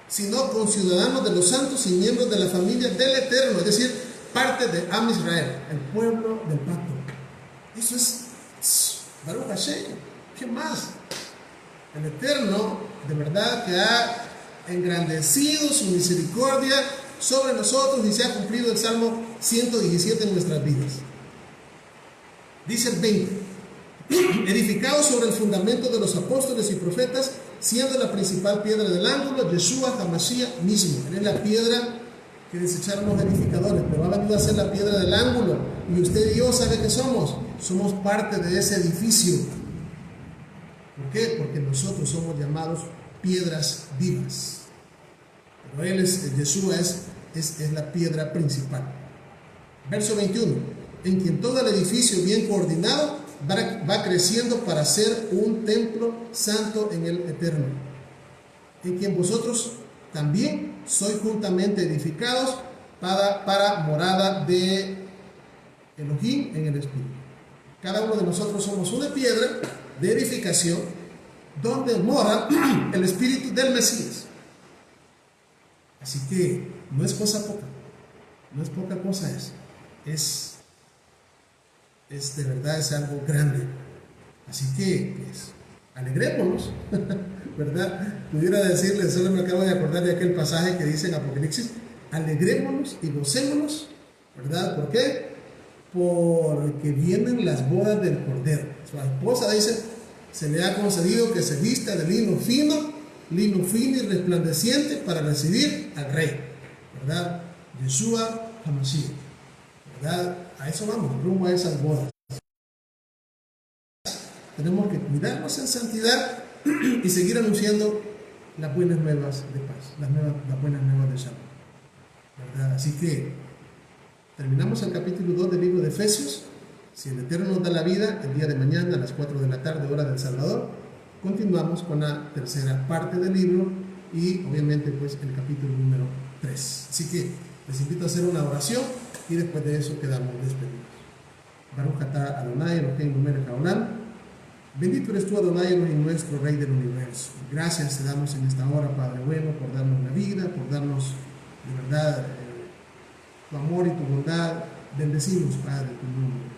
sino conciudadanos de los santos y miembros de la familia del Eterno, es decir, parte de Am Israel, el pueblo del pacto. Eso es Baruch Hashem. ¿Qué más? El Eterno, de verdad, que ha engrandecido su misericordia sobre nosotros y se ha cumplido el Salmo 117 en nuestras vidas. Dice el 20: edificados sobre el fundamento de los apóstoles y profetas, siendo la principal piedra del ángulo Yeshua HaMashiach mismo. Él es la piedra que desecharon los edificadores, pero ha venido a ser la piedra del ángulo. Y usted y yo, ¿sabe qué somos? Somos parte de ese edificio. ¿Por qué? Porque nosotros somos llamados piedras vivas. Pero Él Yeshua es la piedra principal. Verso 21. En quien todo el edificio bien coordinado va creciendo para ser un templo santo en el Eterno. En quien vosotros también sois juntamente edificados para morada de Elohim en el Espíritu. Cada uno de nosotros somos una piedra de edificación donde mora el Espíritu del Mesías. Así que no es cosa poca, no es poca cosa eso. Es de verdad, es algo grande. Así que, pues, alegrémonos, ¿verdad? Pudiera decirles, solo me acabo de acordar de aquel pasaje que dice en Apocalipsis: alegrémonos y gocémonos, ¿verdad? ¿Por qué? Porque vienen las bodas del Cordero. Su esposa dice: se le ha concedido que se vista de lino fino y resplandeciente para recibir al Rey, ¿verdad? Yeshua HaMashiach, ¿verdad? A eso vamos, rumbo a esas bodas. Tenemos que cuidarnos en santidad y seguir anunciando las buenas nuevas de paz, las buenas nuevas de Shalom, ¿verdad? Así que terminamos el capítulo 2 del libro de Efesios. Si el Eterno nos da la vida, el día de mañana a las 4 de la tarde, hora del Salvador, continuamos con la tercera parte del libro y obviamente pues el capítulo número 3. Así que les invito a hacer una oración y después de eso quedamos despedidos. Baruch atah Adonai Eloheinu melech haolam. Bendito eres tú, Adonai Elohim, nuestro Rey del universo. Gracias te damos en esta hora, Padre bueno, por darnos la vida, por darnos de verdad tu amor y tu bondad. Bendecimos, Padre, tu nombre.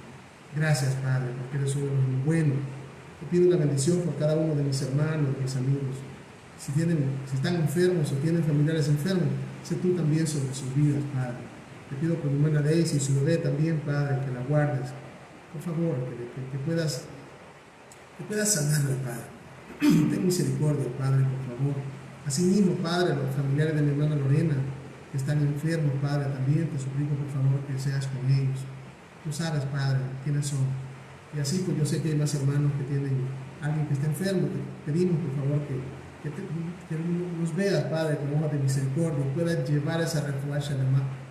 Gracias, Padre, porque eres un bueno. Te pido la bendición por cada uno de mis hermanos, mis amigos. Si están enfermos o tienen familiares enfermos, sé tú también sobre sus vidas, Padre. Te pido por mi hermana Daisy y su bebé también, Padre, que la guardes. Por favor, que puedas sanarla, Padre. Ten misericordia, Padre, por favor. Asimismo, Padre, los familiares de mi hermana Lorena, que están enfermos, Padre, también te suplico, por favor, que seas con ellos. Tú sabes, Padre, quiénes son. Y así, pues yo sé que hay más hermanos que tienen alguien que está enfermo. enfermo, te pedimos por favor que nos veas, Padre, con ojos de misericordia, y puedas llevar esa refuerzo,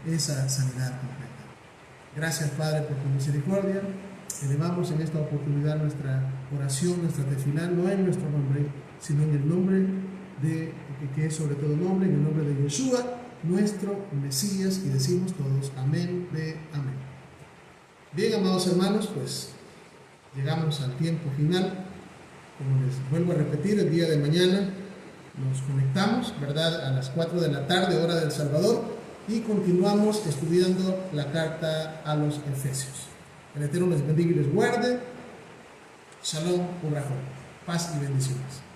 esa sanidad completa. Gracias, Padre, por tu misericordia. Elevamos en esta oportunidad nuestra oración, nuestra tefilá, no en nuestro nombre, sino en el nombre que es sobre todo nombre, en el nombre de Yeshua, nuestro Mesías, y decimos todos amén, amén. Bien, amados hermanos, pues llegamos al tiempo final. Como les vuelvo a repetir, el día de mañana nos conectamos, ¿verdad?, a las 4 de la tarde, hora del Salvador, y continuamos estudiando la carta a los Efesios. El Eterno les bendiga y les guarde. Shalom, Ubrahón. Paz y bendiciones.